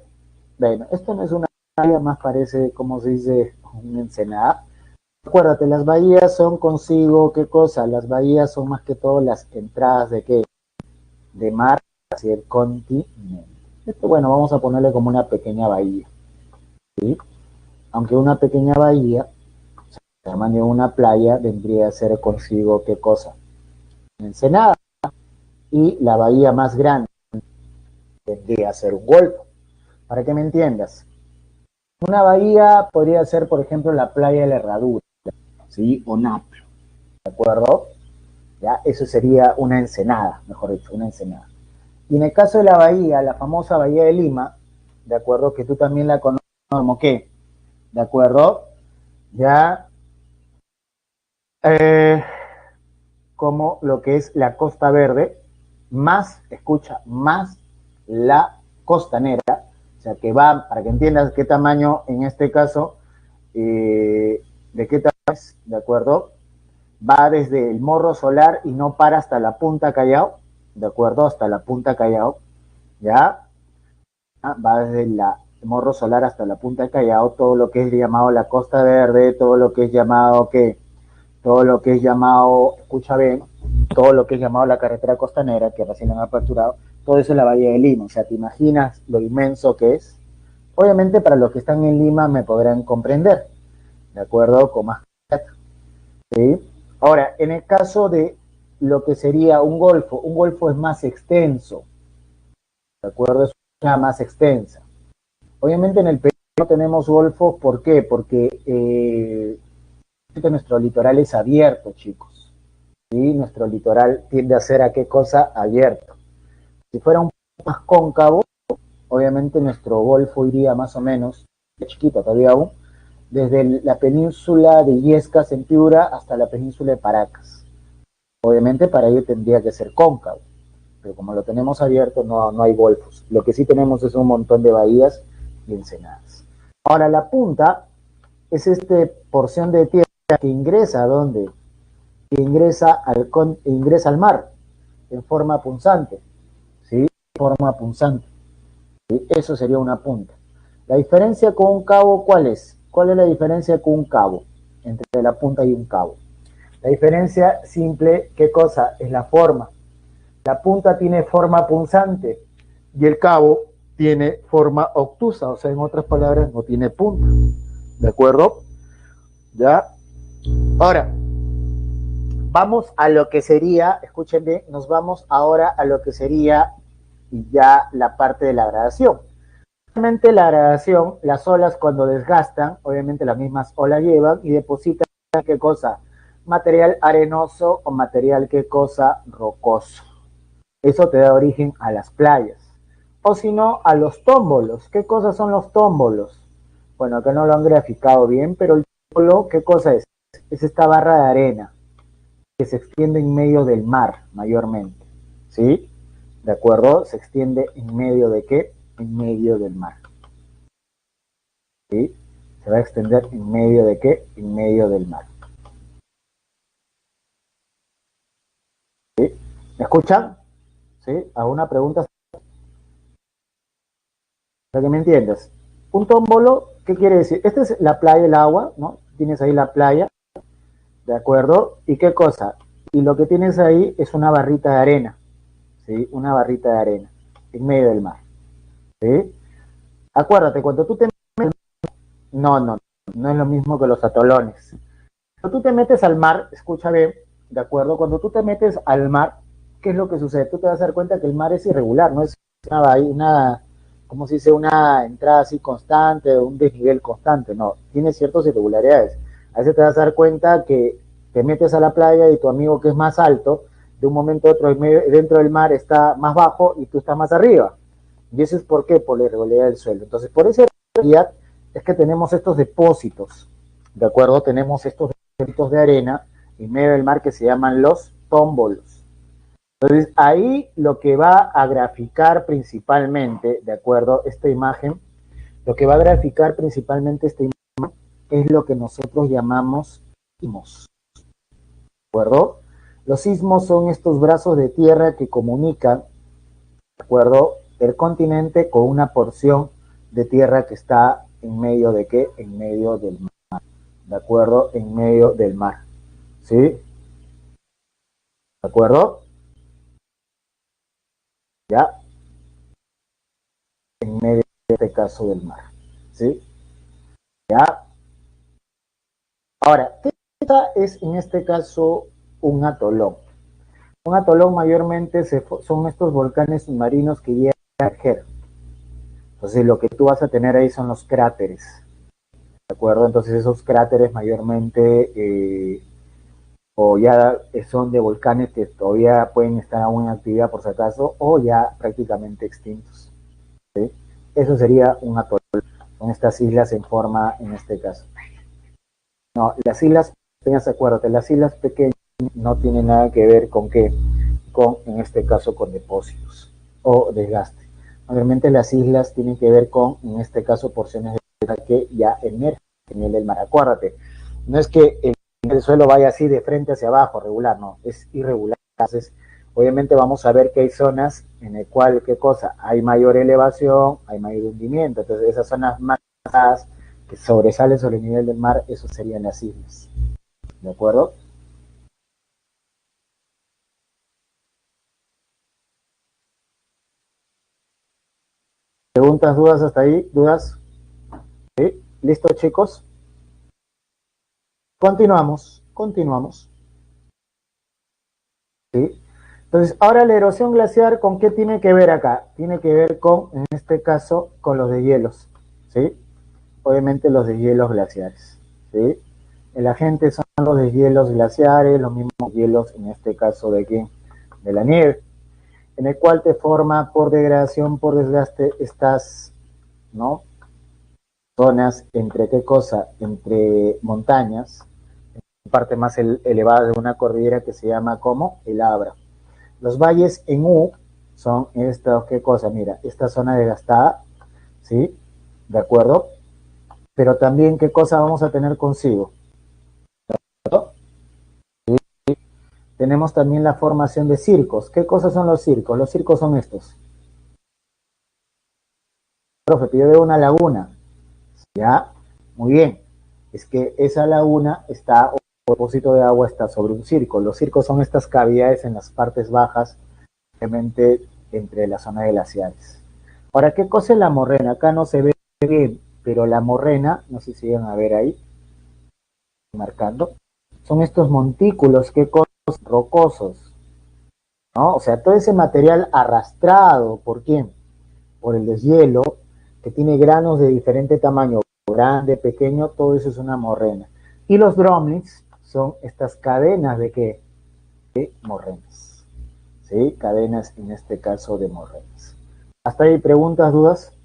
bueno, esto no es una bahía, más parece, como se dice, una ensenada. Acuérdate, las bahías son consigo, ¿qué cosa? Las bahías son más que todo las entradas de qué? De mar hacia el continente. Esto, bueno, vamos a ponerle como una pequeña bahía, ¿sí? Aunque una pequeña bahía, el tamaño de una playa, vendría a ser consigo, ¿qué cosa? Una ensenada. Y la bahía más grande vendría a ser un golfo. Para que me entiendas, una bahía podría ser, por ejemplo, la playa de la Herradura, ¿sí? O Naplo, ¿de acuerdo? ¿Ya? Eso sería una ensenada, mejor dicho, una ensenada. Y en el caso de la bahía, la famosa bahía de Lima, ¿de acuerdo? Que tú también la conoces como qué, ¿de acuerdo? Ya, eh, como lo que es la Costa Verde, más, escucha, más la costanera, o sea, que va, para que entiendas qué tamaño, en este caso, de qué tamaño es, ¿de acuerdo? Va desde el Morro Solar y no para hasta la Punta Callao, ¿de acuerdo? Hasta la Punta Callao, ¿ya? Va desde el Morro Solar hasta la Punta Callao, todo lo que es llamado la Costa Verde, todo lo que es llamado, ¿qué? Todo lo que es llamado, escucha bien, todo lo que es llamado la carretera costanera, que recién han aperturado, todo eso es la Bahía de Lima, o sea, ¿te imaginas lo inmenso que es? Obviamente para los que están en Lima me podrán comprender, ¿de acuerdo? Con más, ¿sí? Ahora, en el caso de lo que sería un golfo es más extenso, ¿de acuerdo? Es una más extensa. Obviamente en el Perú no tenemos golfos, ¿por qué? Porque nuestro litoral es abierto, chicos. ¿Sí? Nuestro litoral tiende a ser a qué cosa abierto. Si fuera un poco más cóncavo, obviamente nuestro golfo iría más o menos, chiquito todavía aún, desde la península de Illescas en Piura hasta la península de Paracas. Obviamente para ello tendría que ser cóncavo, pero como lo tenemos abierto no hay golfos. Lo que sí tenemos es un montón de bahías y ensenadas. Ahora la punta es esta porción de tierra que ingresa a dónde? Que ingresa al mar en forma punzante, ¿sí? Forma punzante. ¿Sí? Eso sería una punta. La diferencia con un cabo, ¿cuál es? ¿Cuál es la diferencia con un cabo? Entre la punta y un cabo. La diferencia simple, ¿qué cosa? Es la forma. La punta tiene forma punzante y el cabo tiene forma obtusa, o sea, en otras palabras, no tiene punta. ¿De acuerdo? ¿Ya? Ahora, vamos a lo que sería, escuchen bien, nos vamos ahora a lo que sería ya la parte de la gradación. Obviamente la gradación, las olas cuando desgastan, obviamente las mismas olas llevan y depositan, ¿qué cosa? Material arenoso o material, ¿qué cosa? Rocoso. Eso te da origen a las playas. O si no, a los tómbolos. ¿Qué cosas son los tómbolos? Bueno, acá no lo han graficado bien, pero el tómbolo, ¿qué cosa es? Es esta barra de arena que se extiende en medio del mar, mayormente. ¿Sí? ¿De acuerdo? Se extiende en medio de qué? En medio del mar. ¿Sí? Se va a extender en medio de qué? En medio del mar. ¿Sí? ¿Me escuchan? ¿Sí? ¿Alguna pregunta? Para que me entiendas. Un tómbolo, ¿qué quiere decir? Esta es la playa, el agua, ¿no? Tienes ahí la playa, ¿de acuerdo? ¿Y qué cosa? Y lo que tienes ahí es una barrita de arena, ¿sí? Una barrita de arena. en medio del mar. ¿Sí? Acuérdate, cuando tú te metes, no es lo mismo que los atolones. Cuando tú te metes al mar, escucha bien, ¿de acuerdo? Cuando tú te metes al mar, ¿qué es lo que sucede? Tú te vas a dar cuenta que el mar es irregular, no es una, como se dice, una entrada así constante, un desnivel constante, no, tiene ciertas irregularidades. A veces te vas a dar cuenta que te metes a la playa y tu amigo que es más alto, de un momento a otro dentro del mar está más bajo y tú estás más arriba. Y eso es por qué, por la irregularidad del suelo. Entonces, por esa irregularidad es que tenemos estos depósitos, ¿de acuerdo? Tenemos estos depósitos de arena en medio del mar que se llaman los tómbolos. Entonces, ahí lo que va a graficar principalmente, ¿de acuerdo? Esta imagen, lo que va a graficar principalmente esta imagen es lo que nosotros llamamos sismos, ¿de acuerdo? Los sismos son estos brazos de tierra que comunican, ¿de acuerdo?, el continente con una porción de tierra que está en medio de qué, en medio del mar, ¿de acuerdo? En medio del mar, ¿sí? ¿De acuerdo? Ya, en medio de este caso del mar, ¿sí? Ya. Ahora, ¿qué es en este caso un atolón? Un atolón mayormente son estos volcanes submarinos que llegan a emerger. Entonces, lo que tú vas a tener ahí son los cráteres, ¿de acuerdo? Entonces, esos cráteres mayormente o ya son de volcanes que todavía pueden estar aún en actividad por si acaso, o ya prácticamente extintos, ¿sí? Eso sería un atolón, con estas islas en forma, en este caso. No, las islas pequeñas, acuérdate, las islas pequeñas no tienen nada que ver con qué, con, en este caso, con depósitos o desgaste. Obviamente las islas tienen que ver con, en este caso, porciones de tierra que ya emergen en el nivel del mar. Acuérdate, no es que el suelo vaya así de frente hacia abajo, regular, no, es irregular. Entonces, obviamente vamos a ver que hay zonas en el cual, ¿qué cosa? Hay mayor elevación, hay mayor hundimiento. Entonces, esas zonas más que sobresalen sobre el nivel del mar, eso serían las islas. ¿De acuerdo? ¿Preguntas, dudas hasta ahí? ¿Dudas? ¿Sí? ¿Listo, chicos? Continuamos. ¿Sí? Entonces, ahora la erosión glaciar, ¿con qué tiene que ver acá? Tiene que ver con, en este caso, con los deshielos, ¿sí? Obviamente los deshielos glaciares, ¿sí? El agente son los deshielos glaciares, los mismos hielos, en este caso de aquí, de la nieve, en el cual te forma por degradación, por desgaste, estas, ¿no?, zonas entre qué cosa, entre montañas, parte más elevada de una cordillera que se llama como el Abra. Los valles en U son estas, ¿qué cosa? Mira, esta zona desgastada, ¿sí? ¿De acuerdo? Pero también, ¿qué cosa vamos a tener consigo? ¿Sí? Tenemos también la formación de circos. ¿Qué cosas son los circos? Los circos son estos. Profe, te de una laguna. Ya, muy bien. Es que esa laguna está, o el depósito de agua está sobre un circo. Los circos son estas cavidades en las partes bajas, obviamente entre la zona de glaciares. Ahora, ¿qué cosa es la morrena? Acá no se ve bien, pero la morrena, no sé si van a ver ahí, marcando, son estos montículos, ¿qué cosas? Rocosos, ¿no? O sea, todo ese material arrastrado, ¿por quién? Por el deshielo, que tiene granos de diferente tamaño, grande, pequeño, todo eso es una morrena. Y los drumlins son estas cadenas de qué? De morrenas, ¿sí? Cadenas en este caso de morrenas. ¿Hasta ahí preguntas, dudas?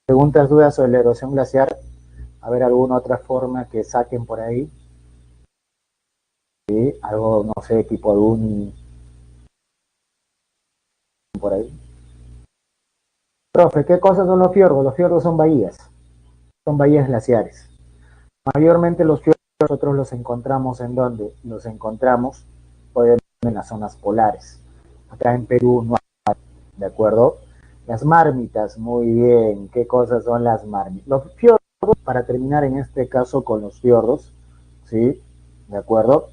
¿Preguntas, dudas sobre la erosión glaciar? A ver, alguna otra forma que saquen por ahí. ¿Sí? Algo, no sé, tipo algún por ahí. Profe, ¿qué cosas son los fiordos? Los fiordos son bahías glaciares. Mayormente los fiordos nosotros los encontramos en dónde? Los encontramos obviamente en las zonas polares. Acá en Perú no hay, ¿de acuerdo? Las mármitas, muy bien. ¿Qué cosas son las mármitas? Los fiordos para terminar en este caso con los fiordos, ¿sí? ¿De acuerdo?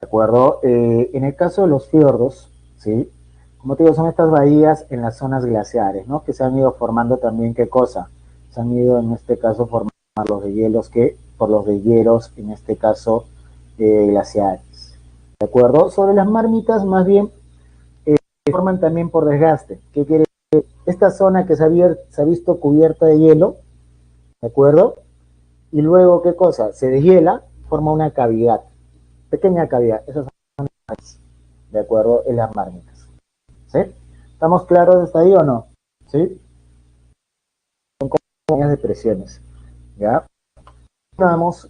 ¿De acuerdo? En el caso de los fiordos, ¿sí? Como te digo, son estas bahías en las zonas glaciares, ¿no? Que se han ido formando también, ¿qué cosa? Se han ido en este caso formando los deshielos por los deshielos, en este caso, glaciares. ¿De acuerdo? Sobre las marmitas, más bien, se forman también por desgaste. ¿Qué quiere decir? Esta zona que se ha visto cubierta de hielo, ¿de acuerdo? Y luego, ¿qué cosa? Se deshiela, forma una cavidad, pequeña cavidad. Esas son las, ¿de acuerdo? En las marmitas. ¿Sí? ¿Estamos claros hasta ahí o no? ¿Sí? Son como depresiones. ¿Ya?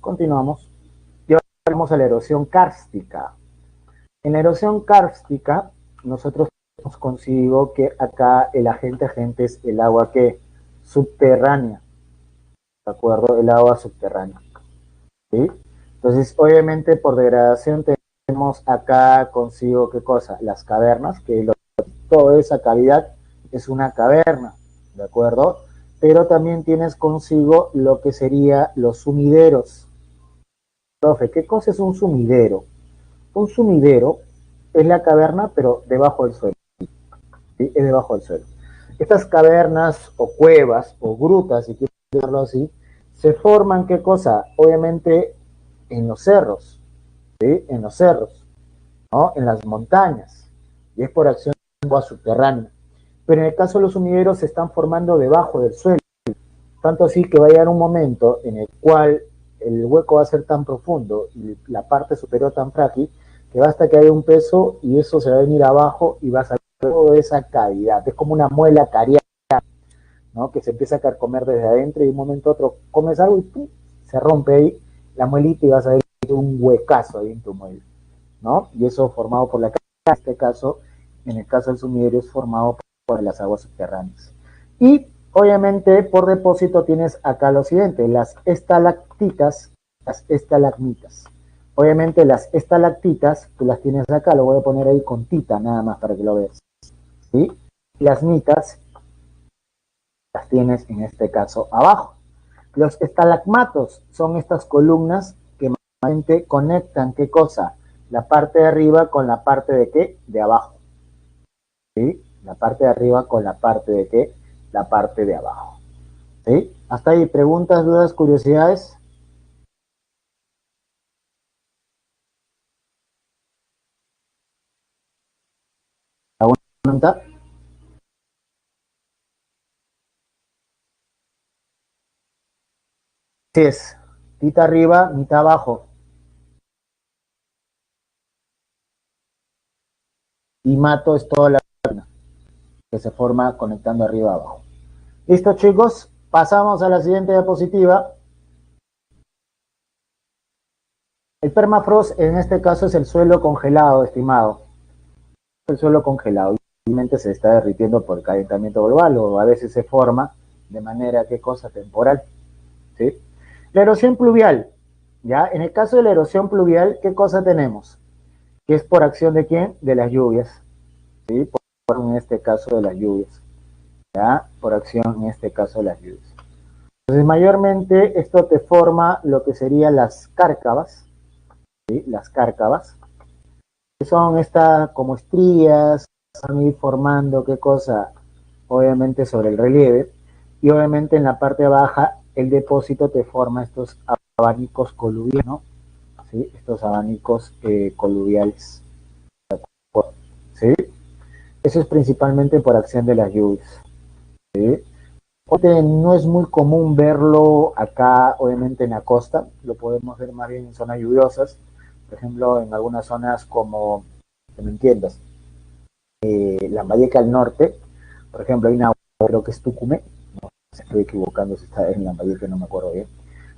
Continuamos. Y ahora vamos a la erosión kárstica. En la erosión kárstica, nosotros tenemos consigo que acá el agente es el agua que subterránea, ¿de acuerdo? El agua subterránea, ¿sí? Entonces, obviamente, por degradación tenemos acá consigo, ¿qué cosa? Las cavernas, toda esa cavidad es una caverna, ¿de acuerdo? Pero también tienes consigo lo que sería los sumideros. Profe, ¿qué cosa es un sumidero? Un sumidero es la caverna, pero debajo del suelo, ¿sí? Es debajo del suelo. Estas cavernas o cuevas o grutas, si quieres decirlo así, se forman, ¿qué cosa? Obviamente en los cerros, ¿sí? En los cerros, ¿no? En las montañas, y es por acción de agua subterránea. Pero en el caso de los sumideros se están formando debajo del suelo, tanto así que va a llegar un momento en el cual el hueco va a ser tan profundo y la parte superior tan frágil que basta que haya un peso y eso se va a venir abajo y va a salir toda esa cavidad. Es como una muela cariácea, ¿no? Que se empieza a carcomer desde adentro y de un momento a otro comes algo y ¡pum! Se rompe ahí la muelita y vas a ver un huecazo ahí en tu muela, ¿no? Y eso formado por la cavidad, en este caso, en el caso del sumidero es formado por las aguas subterráneas. Y obviamente por depósito tienes acá lo siguiente, las estalactitas, las estalagmitas. Obviamente las estalactitas, tú las tienes acá, lo voy a poner ahí con tita nada más para que lo veas, ¿sí? Las mitas las tienes en este caso abajo. Los estalagmatos son estas columnas que normalmente conectan, ¿qué cosa? La parte de arriba con la parte de ¿qué? De abajo, ¿sí? La parte de arriba con la parte de ¿qué? La parte de abajo, ¿sí? Hasta ahí, preguntas, dudas, curiosidades. ¿Alguna pregunta? Sí es, tita arriba, mitad abajo, y mato es toda la que se forma conectando arriba abajo. ¿Listo, chicos? Pasamos a la siguiente diapositiva. El permafrost en este caso es el suelo congelado, estimado. El suelo congelado. Obviamente se está derritiendo por el calentamiento global o a veces se forma de manera, ¿qué cosa? Temporal, ¿sí? La erosión pluvial, ¿ya? En el caso de la erosión pluvial, ¿qué cosa tenemos? Que es por acción de quién? De las lluvias, ¿sí? Por en este caso de las lluvias, ¿ya? Por acción en este caso de las lluvias. Entonces, mayormente esto te forma lo que serían las cárcavas, ¿sí? Las cárcavas, que son estas como estrías, van a ir formando, ¿qué cosa? Obviamente sobre el relieve, y obviamente en la parte baja el depósito te forma estos abanicos coluviales, ¿no? ¿Sí? Estos abanicos coluviales, ¿sí? Eso es principalmente por acción de las lluvias, ¿sí? No es muy común verlo acá, obviamente en la costa, lo podemos ver más bien en zonas lluviosas, por ejemplo, en algunas zonas como, que me entiendas, Lambayeque al norte, por ejemplo, hay una, creo que es Tucumé, no sé si estoy equivocando si está en Lambayeque, no me acuerdo bien,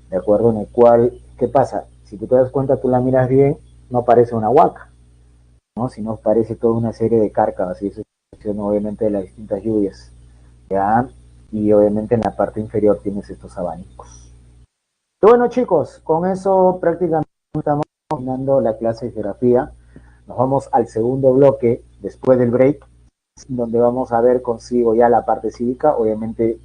de acuerdo, en el cual, ¿qué pasa? Si tú te das cuenta, tú la miras bien, no parece una huaca, ¿no? Sino parece toda una serie de cárcavas, y eso es obviamente de las distintas lluvias, ¿ya? Y obviamente en la parte inferior tienes estos abanicos. Y bueno, chicos, con eso prácticamente estamos terminando la clase de geografía. Nos vamos al segundo bloque después del break, donde vamos a ver consigo ya la parte cívica, obviamente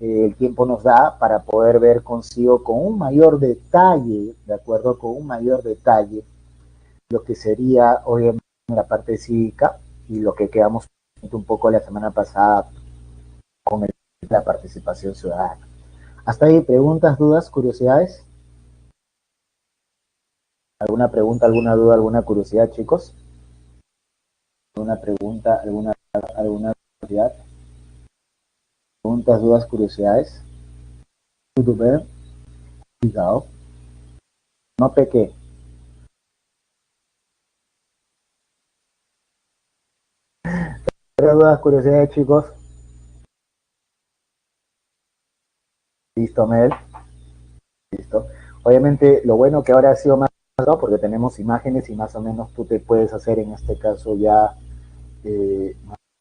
el tiempo nos da para poder ver consigo con un mayor detalle, ¿de acuerdo? Con un mayor detalle lo que sería obviamente la parte cívica y lo que quedamos un poco la semana pasada con la participación ciudadana. ¿Hasta ahí preguntas, dudas, curiosidades? ¿Alguna pregunta, alguna duda, alguna curiosidad, chicos? ¿Alguna pregunta, alguna curiosidad? ¿Preguntas, dudas, curiosidades? ¿Tudo bem? Legal. No pequé. ¿Dudas, curiosidades, chicos? Listo, Mel. Listo. Obviamente, lo bueno que ahora ha sido más, ¿no? Porque tenemos imágenes y más o menos tú te puedes hacer en este caso ya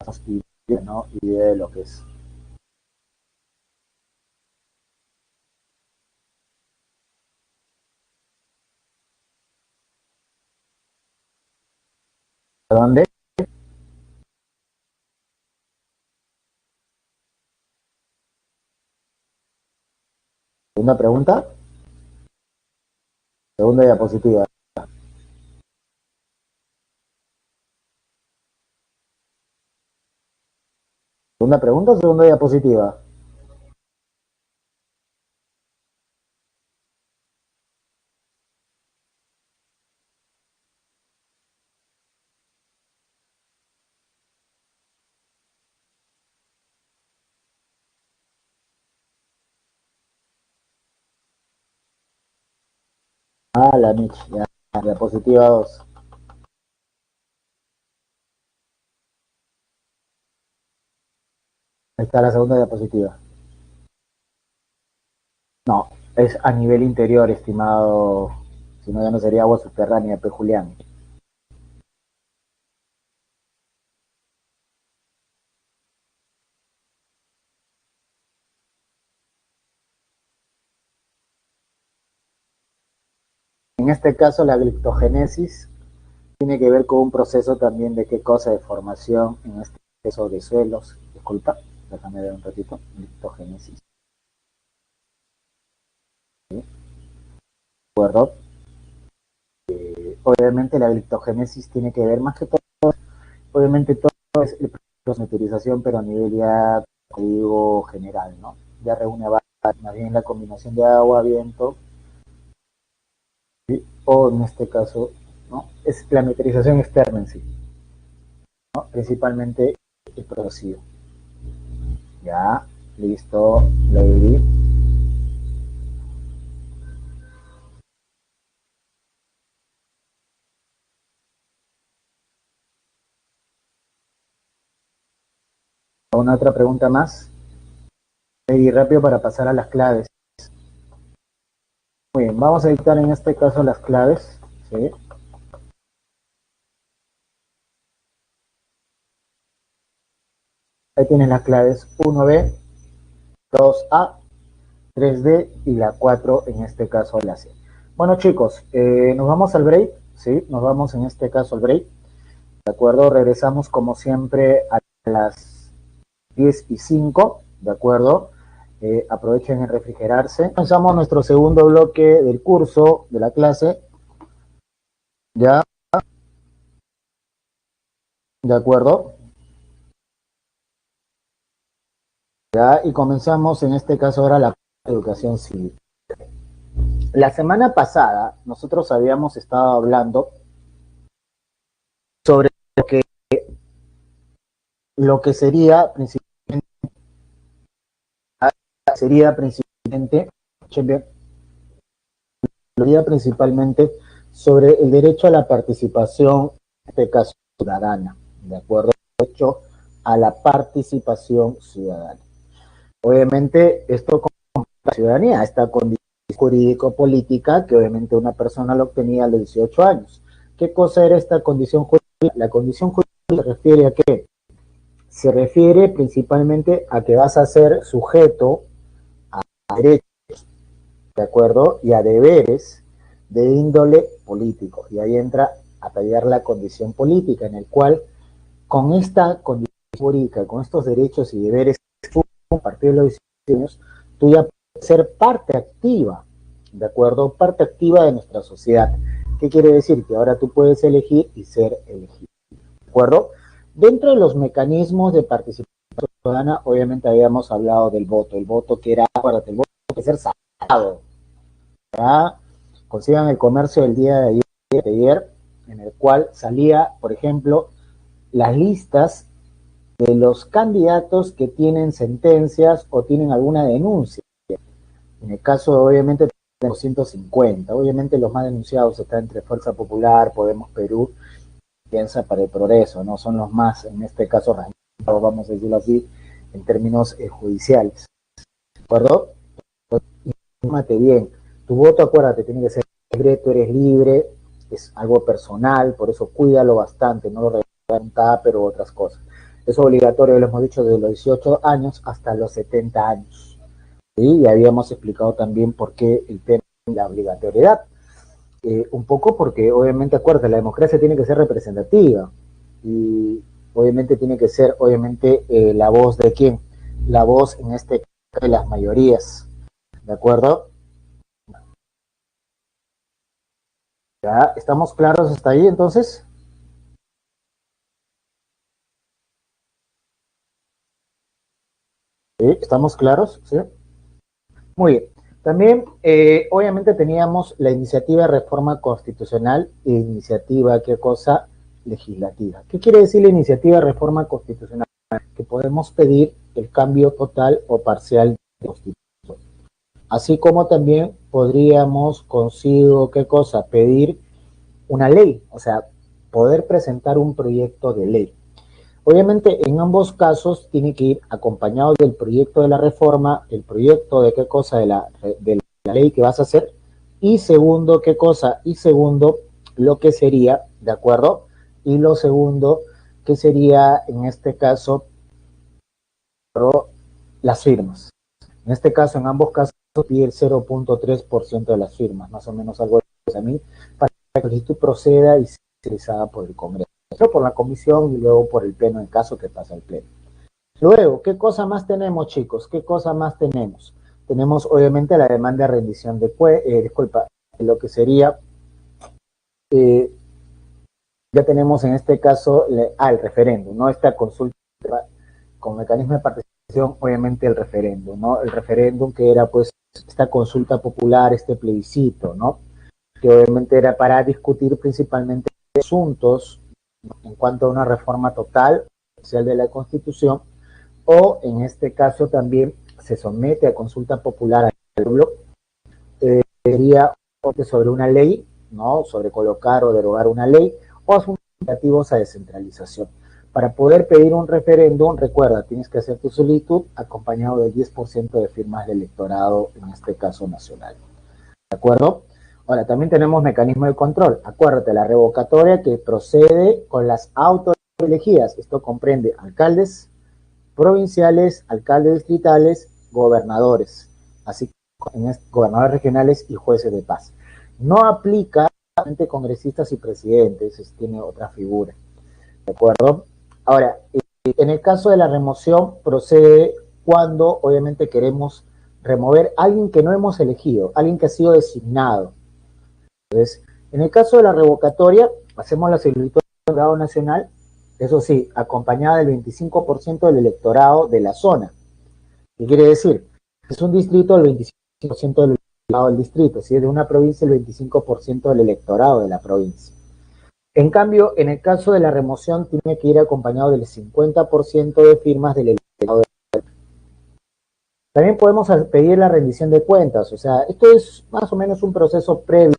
más idea, ¿no? Idea de lo que es. ¿A dónde? ¿Segunda pregunta? Segunda diapositiva. ¿Segunda pregunta o segunda diapositiva? Ah, la Mitch, ya. Diapositiva 2. Ahí está la segunda diapositiva. No, es a nivel interior, estimado. Si no, ya no sería agua subterránea, pues Julián. En este caso, la gliptogénesis tiene que ver con un proceso también de qué cosa de formación, en este caso de suelos. Disculpa, déjame ver un ratito. Gliptogénesis. ¿Sí? ¿De acuerdo? Obviamente la gliptogénesis tiene que ver más que todo, obviamente todo es el proceso de utilización, pero a nivel ya, digo, general, ¿no? Ya reúne más bien la combinación de agua, viento, ¿sí? O en este caso, ¿no? Es la meteorización externa en sí, ¿no? Principalmente el producido. Ya, listo, lady. Una otra pregunta más, lady, rápido para pasar a las claves. Muy bien, vamos a dictar en este caso las claves, ¿sí? Ahí tienes las claves 1B, 2A, 3D y la 4 en este caso la C. Bueno chicos, nos vamos al break, ¿sí? Nos vamos en este caso al break, ¿de acuerdo? Regresamos como siempre a las 10:05, ¿de acuerdo? Aprovechen en refrigerarse. Comenzamos nuestro segundo bloque del curso, de la clase, ¿ya? ¿De acuerdo? ¿Ya? Y comenzamos en este caso ahora la educación civil. La semana pasada nosotros habíamos estado hablando sobre lo que sería principalmente, sería principalmente sobre el derecho a la participación, en este caso ciudadana, ¿de acuerdo? El derecho a la participación ciudadana. Obviamente, esto con la ciudadanía, esta condición jurídico-política que obviamente una persona lo obtenía a los 18 años. ¿Qué cosa era esta condición jurídica? La condición jurídica se refiere a qué? Se refiere principalmente a que vas a ser sujeto a derechos, ¿de acuerdo? Y a deberes de índole político. Y ahí entra a tallar la condición política, en el cual con esta condición jurídica, con estos derechos y deberes, a partir de los años, tú ya puedes ser parte activa, ¿de acuerdo? Parte activa de nuestra sociedad. ¿Qué quiere decir? Que ahora tú puedes elegir y ser elegido, ¿de acuerdo? Dentro de los mecanismos de participación ciudadana, obviamente habíamos hablado del voto. El voto que era, acuérdate, el voto tiene que ser sagrado. ¿Ya? Consigan el comercio del día de ayer, en el cual salía, por ejemplo, las listas de los candidatos que tienen sentencias o tienen alguna denuncia. En el caso, obviamente, tenemos 150. Obviamente, los más denunciados están entre Fuerza Popular, Podemos Perú, Piensa para el Progreso, ¿no? Son los más, en este caso, vamos a decirlo así, en términos judiciales. ¿De acuerdo? Infórmate bien. Tu voto, acuérdate, tiene que ser libre, tú eres libre, es algo personal, por eso cuídalo bastante, no lo regalan pero otras cosas. Es obligatorio, lo hemos dicho, desde los 18 años hasta los 70 años. ¿Sí? Y habíamos explicado también por qué el tema de la obligatoriedad. Un poco porque, obviamente, acuérdate, la democracia tiene que ser representativa. Y obviamente tiene que ser, obviamente, la voz de quién. La voz, en este caso, de las mayorías. ¿De acuerdo? ¿Ya? ¿Estamos claros hasta ahí, entonces? ¿Sí? ¿Estamos claros? ¿Sí? Muy bien. También, obviamente, teníamos la iniciativa de reforma constitucional e iniciativa, ¿qué cosa? Legislativa. ¿Qué quiere decir la iniciativa de reforma constitucional? Que podemos pedir el cambio total o parcial de la Constitución. Así como también podríamos, consigo, ¿qué cosa? Pedir una ley, o sea, poder presentar un proyecto de ley. Obviamente, en ambos casos tiene que ir acompañado del proyecto de la reforma, el proyecto de qué cosa de la ley que vas a hacer, y segundo, qué cosa, y segundo, lo que sería, ¿de acuerdo? Y lo segundo, que sería, en este caso, las firmas. En este caso, en ambos casos, pide el 0.3% de las firmas, más o menos algo de a mí, para que la solicitud proceda y sea utilizada por el Congreso, por la comisión y luego por el pleno en caso que pase al pleno. Luego, ¿qué cosa más tenemos, chicos? ¿Qué cosa más tenemos? Tenemos, obviamente, la demanda de rendición de disculpa, lo que sería, eh, ya tenemos en este caso el referéndum, ¿no? Esta consulta con mecanismo de participación, obviamente el referéndum, ¿no? El referéndum que era pues esta consulta popular, este plebiscito, ¿no? Que obviamente era para discutir principalmente asuntos en cuanto a una reforma total, parcial de la Constitución, o en este caso también se somete a consulta popular al pueblo, sería sobre una ley, ¿no? Sobre colocar o derogar una ley, o asuntos relativos a descentralización. Para poder pedir un referéndum, recuerda, tienes que hacer tu solicitud acompañado del 10% de firmas del electorado, en este caso nacional. ¿De acuerdo? Ahora, también tenemos mecanismo de control. Acuérdate, la revocatoria que procede con las autoridades elegidas. Esto comprende alcaldes provinciales, alcaldes distritales, gobernadores, así como gobernadores regionales y jueces de paz. No aplica a congresistas y presidentes, tiene otra figura. ¿De acuerdo? Ahora, en el caso de la remoción, procede cuando obviamente queremos remover a alguien que no hemos elegido, alguien que ha sido designado. Entonces, en el caso de la revocatoria, hacemos la solicitud del Jurado Nacional, eso sí, acompañada del 25% del electorado de la zona. ¿Qué quiere decir? Es un distrito, el 25% del electorado del distrito. Si es de una provincia, el 25% del electorado de la provincia. En cambio, en el caso de la remoción, tiene que ir acompañado del 50% de firmas del electorado. También podemos pedir la rendición de cuentas. O sea, esto es más o menos un proceso previo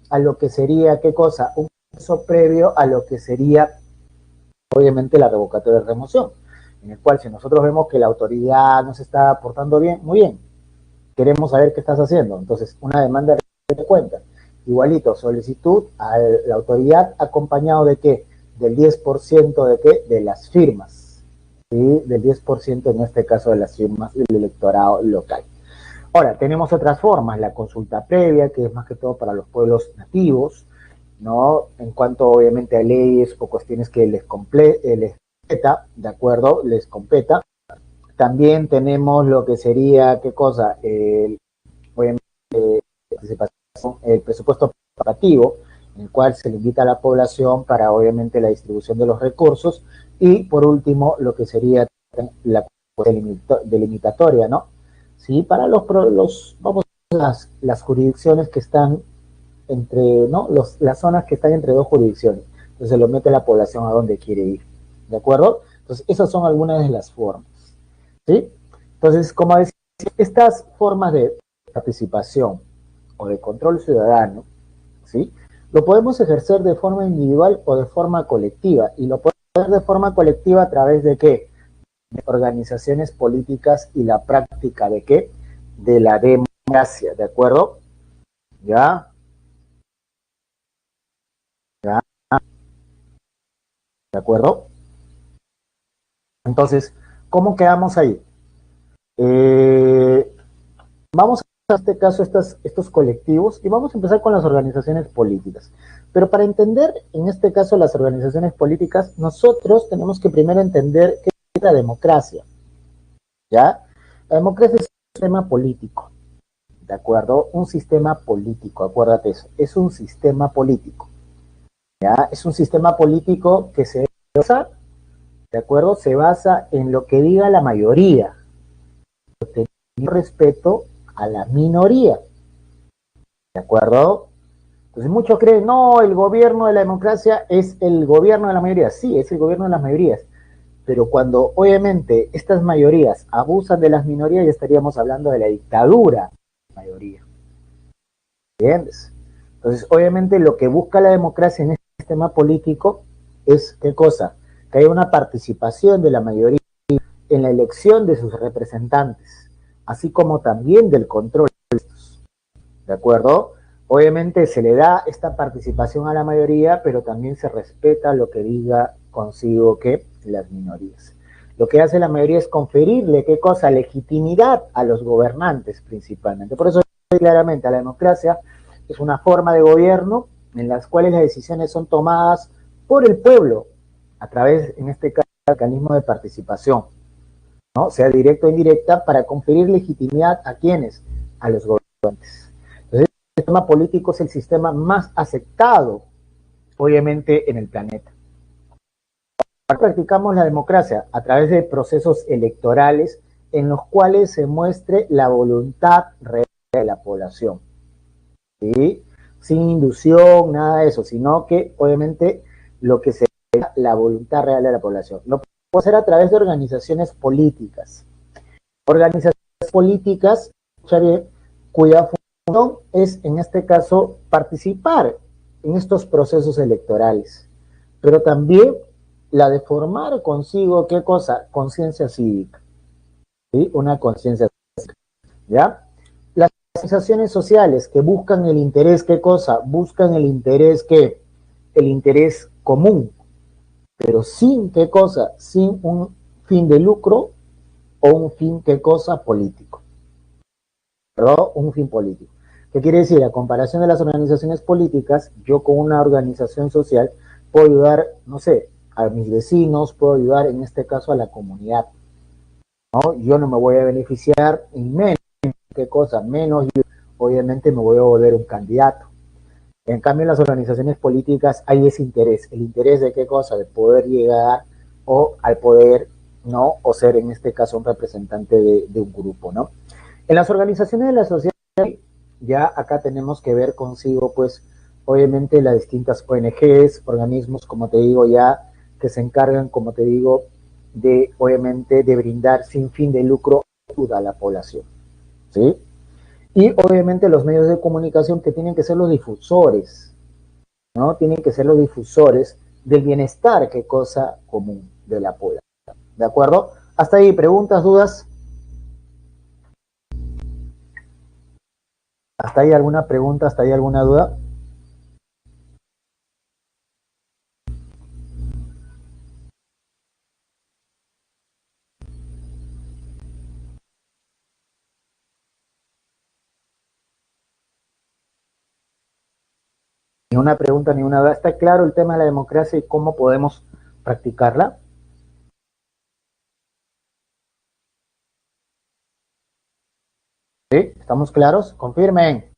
a lo que sería, ¿qué cosa? Un proceso previo a lo que sería, obviamente, la revocatoria de remoción, en el cual si nosotros vemos que la autoridad no se está portando bien, muy bien, queremos saber qué estás haciendo. Entonces, una demanda de cuentas. Igualito, solicitud a la autoridad acompañado de qué? Del 10% de qué? De las firmas. ¿Sí? Del 10% en este caso de las firmas del electorado local. Ahora, tenemos otras formas, la consulta previa, que es más que todo para los pueblos nativos, ¿no? En cuanto obviamente a leyes o cuestiones que les competa, ¿de acuerdo? Les competa. También tenemos lo que sería, ¿qué cosa? Obviamente, el presupuesto participativo, en el cual se le invita a la población para obviamente la distribución de los recursos, y por último lo que sería la delimitatoria, ¿no? Sí, para vamos a las jurisdicciones que están entre, ¿no? Las zonas que están entre dos jurisdicciones. Entonces lo mete la población a donde quiere ir, ¿de acuerdo? Entonces esas son algunas de las formas, ¿sí? Entonces, como decía, estas formas de participación o de control ciudadano, ¿sí? Lo podemos ejercer de forma individual o de forma colectiva, y lo podemos hacer de forma colectiva a través de ¿qué? De organizaciones políticas y la práctica de ¿qué? De la democracia, ¿de acuerdo? ¿Ya? ¿Ya? ¿De acuerdo? Entonces, ¿cómo quedamos ahí? Eh, Vamos a en este caso estos colectivos y vamos a empezar con las organizaciones políticas. Pero para entender en este caso las organizaciones políticas, nosotros tenemos que primero entender qué es la democracia. ¿Ya? La democracia es un sistema político, ¿de acuerdo? Un sistema político, acuérdate eso, es un sistema político. ¿Ya? Es un sistema político que se basa, ¿de acuerdo? Se basa en lo que diga la mayoría, teniendo respeto a la minoría, ¿de acuerdo? Entonces muchos creen, no, el gobierno de la democracia es el gobierno de la mayoría. Sí, es el gobierno de las mayorías. Pero cuando obviamente estas mayorías abusan de las minorías, ya estaríamos hablando de la dictadura de la mayoría. ¿Entiendes? Entonces, obviamente lo que busca la democracia en este sistema político es, ¿qué cosa? Que haya una participación de la mayoría en la elección de sus representantes, así como también del control de estos. ¿De acuerdo? Obviamente se le da esta participación a la mayoría, pero también se respeta lo que diga consigo que las minorías. Lo que hace la mayoría es conferirle, ¿qué cosa? Legitimidad a los gobernantes principalmente. Por eso claramente a la democracia es una forma de gobierno en las cuales las decisiones son tomadas por el pueblo a través, en este caso, del mecanismo de participación, ¿no? Sea directa o indirecta, para conferir legitimidad a quienes, a los gobernantes. Entonces, el sistema político es el sistema más aceptado, obviamente, en el planeta. Practicamos la democracia a través de procesos electorales en los cuales se muestre la voluntad real de la población, ¿sí? Sin inducción, nada de eso, sino que obviamente lo que se la voluntad real de la población. Lo puede hacer a través de organizaciones políticas. Organizaciones políticas, cuya función es, en este caso, participar en estos procesos electorales, pero también la de formar consigo, ¿qué cosa? Conciencia cívica, ¿sí? Una conciencia cívica, ¿ya? Las organizaciones sociales que buscan el interés, ¿qué cosa? Buscan el interés, ¿qué? El interés común, pero sin, ¿qué cosa? Sin un fin de lucro o un fin, ¿qué cosa? Político, ¿verdad? Un fin político. ¿Qué quiere decir? A comparación de las organizaciones políticas, yo con una organización social puedo ayudar, no sé, a mis vecinos, puedo ayudar en este caso a la comunidad, ¿no? Yo no me voy a beneficiar en menos, ¿qué cosa? Menos, yo, obviamente me voy a volver un candidato. En cambio, en las organizaciones políticas hay ese interés. ¿El interés de qué cosa? De poder llegar o al poder, ¿no? O ser en este caso un representante de un grupo, ¿no? En las organizaciones de la sociedad, ya acá tenemos que ver consigo, pues, obviamente las distintas ONGs, organismos, como te digo, ya que se encargan, como te digo, de, obviamente, de brindar sin fin de lucro ayuda a la población, ¿sí? Y obviamente los medios de comunicación que tienen que ser los difusores, ¿no? Tienen que ser los difusores del bienestar, qué cosa común de la población, ¿de acuerdo? Hasta ahí, preguntas, dudas. ¿Hasta ahí alguna pregunta? ¿Hasta ahí alguna duda? Ni una pregunta ni una duda. ¿Está claro el tema de la democracia y cómo podemos practicarla? ¿Sí? ¿Estamos claros? Confirmen.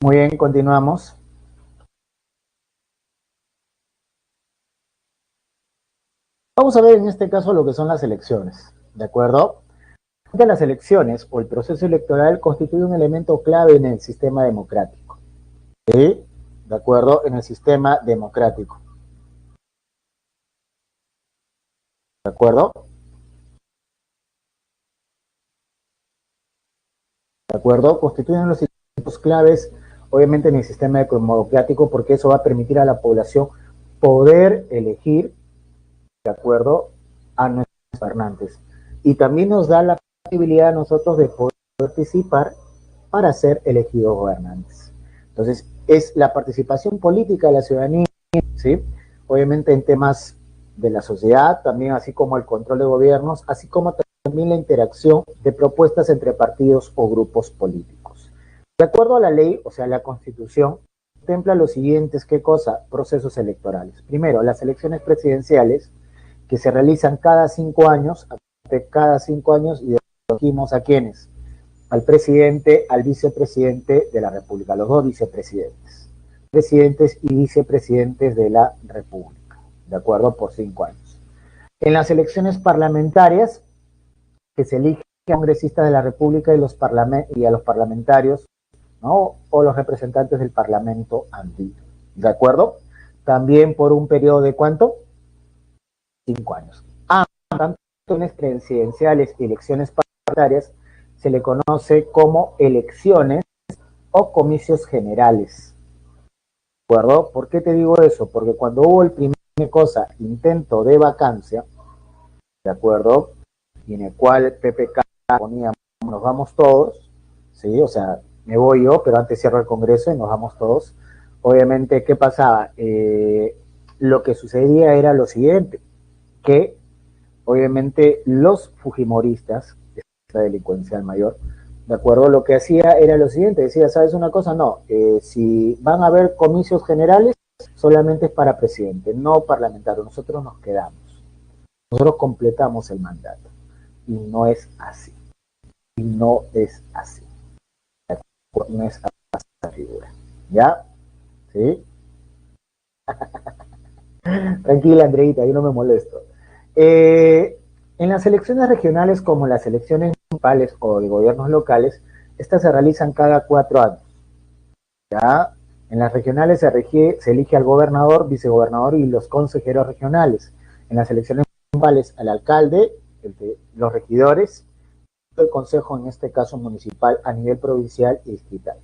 Muy bien, continuamos. Vamos a ver en este caso lo que son las elecciones, ¿de acuerdo? Las elecciones o el proceso electoral constituye un elemento clave en el sistema democrático. ¿Sí? ¿De acuerdo? En el sistema democrático. ¿De acuerdo? ¿De acuerdo? Constituyen los elementos claves, obviamente, en el sistema democrático, porque eso va a permitir a la población poder elegir, ¿de acuerdo?, a nuestros gobernantes. Y también nos da la posibilidad a nosotros de poder participar para ser elegidos gobernantes. Entonces, es la participación política de la ciudadanía, ¿sí? Obviamente en temas de la sociedad, también así como el control de gobiernos, así como también la interacción de propuestas entre partidos o grupos políticos. De acuerdo a la ley, o sea, la Constitución, contempla los siguientes, ¿qué cosa? Procesos electorales. Primero, las elecciones presidenciales, que se realizan cada 5 años, cada 5 años, y elegimos a quiénes, al presidente, al vicepresidente de la República, los dos vicepresidentes, presidentes y vicepresidentes de la República, ¿de acuerdo? Por 5 años. En las elecciones parlamentarias, que se elige a congresistas de la República y a los parlamentarios, ¿no? O los representantes del Parlamento andino, ¿de acuerdo? También por un periodo de ¿cuánto? 5 años. Tanto elecciones presidenciales y elecciones parlamentarias se le conoce como elecciones o comicios generales. ¿De acuerdo? ¿Por qué te digo eso? Porque cuando hubo el primer cosa, intento de vacancia, ¿de acuerdo? Y en el cual PPK ponía, nos vamos todos, ¿sí? O sea, me voy yo, pero antes cierro el Congreso y nos vamos todos. Obviamente, ¿qué pasaba? Lo que sucedía era lo siguiente, que obviamente los fujimoristas, esta delincuencia mayor, ¿de acuerdo? Lo que hacía era lo siguiente, decía, ¿sabes una cosa? No, si van a haber comicios generales, solamente es para presidente, no parlamentario, nosotros nos quedamos, nosotros completamos el mandato. Y no es así, y no es así, no es así la figura, ¿ya? ¿Sí? Tranquila, Andreita, yo no me molesto. En las elecciones regionales, como las elecciones municipales o de gobiernos locales, estas se realizan cada 4 años. ¿Ya? En las regionales se elige al gobernador, vicegobernador y los consejeros regionales. En las elecciones municipales, al alcalde, los regidores, el consejo, en este caso municipal, a nivel provincial y distrital.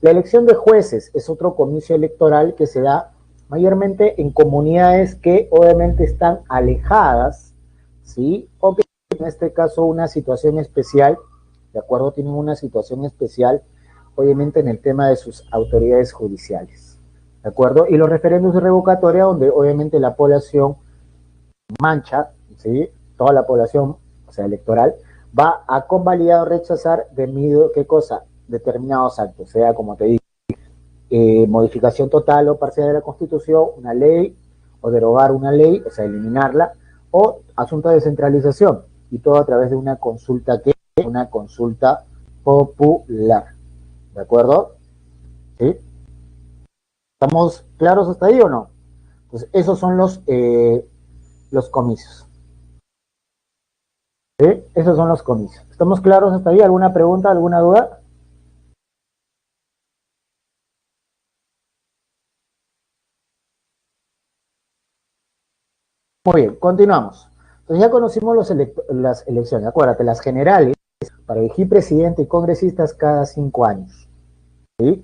La elección de jueces es otro comicio electoral que se da mayormente en comunidades que obviamente están alejadas, ¿sí? O que en este caso una situación especial, ¿de acuerdo? Tienen una situación especial, obviamente en el tema de sus autoridades judiciales, ¿de acuerdo? Y los referendos de revocatoria, donde obviamente la población mancha, ¿sí? Toda la población, o sea, electoral, va a convalidar o rechazar debido, ¿qué cosa? Determinados actos, sea como te digo, modificación total o parcial de la Constitución, una ley, o derogar una ley, o sea, eliminarla, o asunto de descentralización, y todo a través de una consulta que es una consulta popular, ¿de acuerdo? ¿Sí? ¿Estamos claros hasta ahí o no? Pues esos son los comicios. ¿Sí? Esos son los comicios. ¿Estamos claros hasta ahí? ¿Alguna pregunta, alguna duda? Muy bien, continuamos. Entonces ya conocimos las elecciones. Acuérdate, las generales para elegir presidente y congresistas cada 5 años. ¿Sí?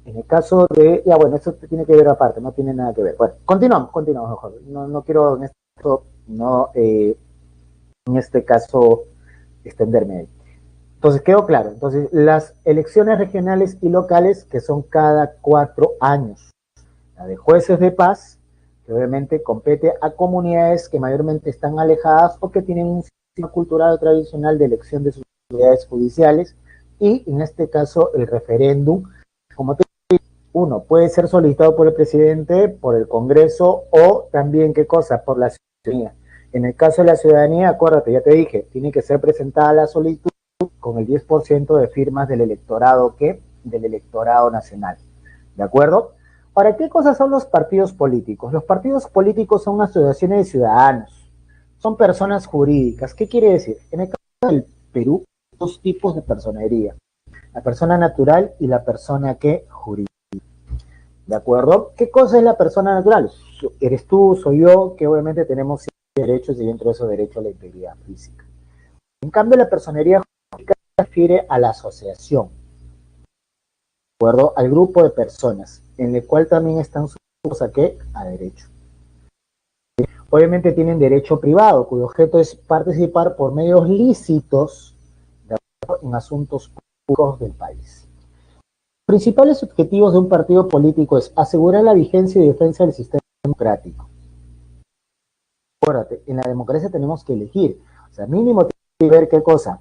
En el caso de, ya bueno, esto tiene que ver aparte, no tiene nada que ver. Bueno, continuamos mejor. No, no quiero en este caso, no, en este caso extenderme ahí. Entonces quedó claro. Entonces las elecciones regionales y locales que son cada 4 años. La de jueces de paz, que obviamente compete a comunidades que mayormente están alejadas o que tienen un sistema cultural tradicional de elección de sus autoridades judiciales y, en este caso, el referéndum, como te digo, uno puede ser solicitado por el presidente, por el Congreso o también, ¿qué cosa? Por la ciudadanía. En el caso de la ciudadanía, acuérdate, ya te dije, tiene que ser presentada la solicitud con el 10% de firmas del electorado, ¿qué? Del electorado nacional. ¿De acuerdo? Ahora, ¿qué cosas son los partidos políticos? Los partidos políticos son asociaciones de ciudadanos, son personas jurídicas. ¿Qué quiere decir? En el caso del Perú, dos tipos de personería, la persona natural y la persona que jurídica. ¿De acuerdo? ¿Qué cosa es la persona natural? Eres tú, soy yo, que obviamente tenemos derechos y dentro de esos derechos la integridad física. En cambio, la personería jurídica se refiere a la asociación, ¿de acuerdo? Al grupo de personas, en el cual también están sujetos a qué? A derecho. Obviamente tienen derecho privado, cuyo objeto es participar por medios lícitos, ¿de acuerdo?, en asuntos públicos del país. Los principales objetivos de un partido político es asegurar la vigencia y defensa del sistema democrático. Acuérdate, en la democracia tenemos que elegir, o sea, mínimo tiene que ver qué cosa,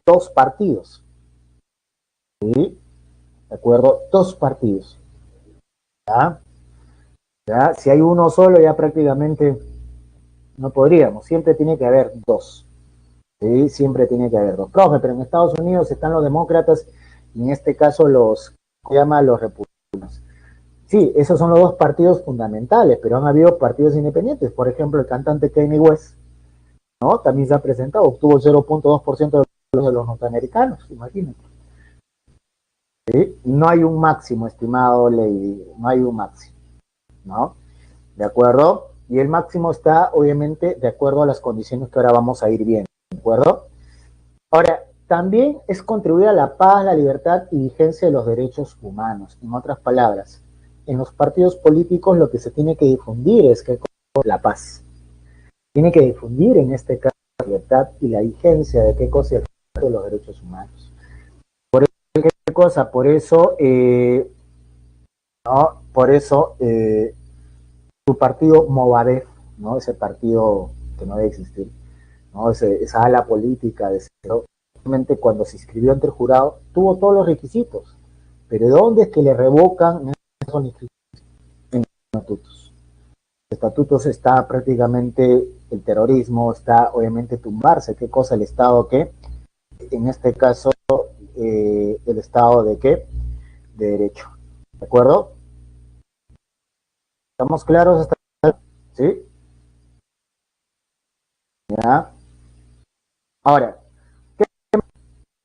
dos partidos, ¿sí? ¿De acuerdo? Dos partidos, ¿ya? ¿Ya? Si hay uno solo ya prácticamente no podríamos, siempre tiene que haber dos, ¿sí? Siempre tiene que haber dos. Profe, pero en Estados Unidos están los demócratas y en este caso los, se llama los republicanos. Sí, esos son los dos partidos fundamentales, pero han habido partidos independientes. Por ejemplo, el cantante Kanye West, ¿no? También se ha presentado, obtuvo el 0.2% de los norteamericanos, imagínate. ¿Sí? No hay un máximo, estimado Lady, no hay un máximo, ¿no? ¿De acuerdo? Y el máximo está, obviamente, de acuerdo a las condiciones que ahora vamos a ir viendo, ¿de acuerdo? Ahora, también es contribuir a la paz, la libertad y vigencia de los derechos humanos. En otras palabras, en los partidos políticos lo que se tiene que difundir es que la paz. Tiene que difundir en este caso la libertad y la vigencia de qué cosa de los derechos humanos. Por eso, ¿qué cosa? Por eso, ¿no? Por eso su partido Movadef, ¿no? Ese partido que no debe existir, ¿no? Esa ala política de realmente cuando se inscribió ante el jurado tuvo todos los requisitos, pero ¿de dónde es que le revocan esos en los estatutos? Los estatutos está prácticamente el terrorismo, está obviamente tumbarse, ¿qué cosa? El Estado que, en este caso, el Estado de qué? De derecho, ¿de acuerdo? ¿Estamos claros hasta acá? ¿Sí? ¿Ya? Ahora,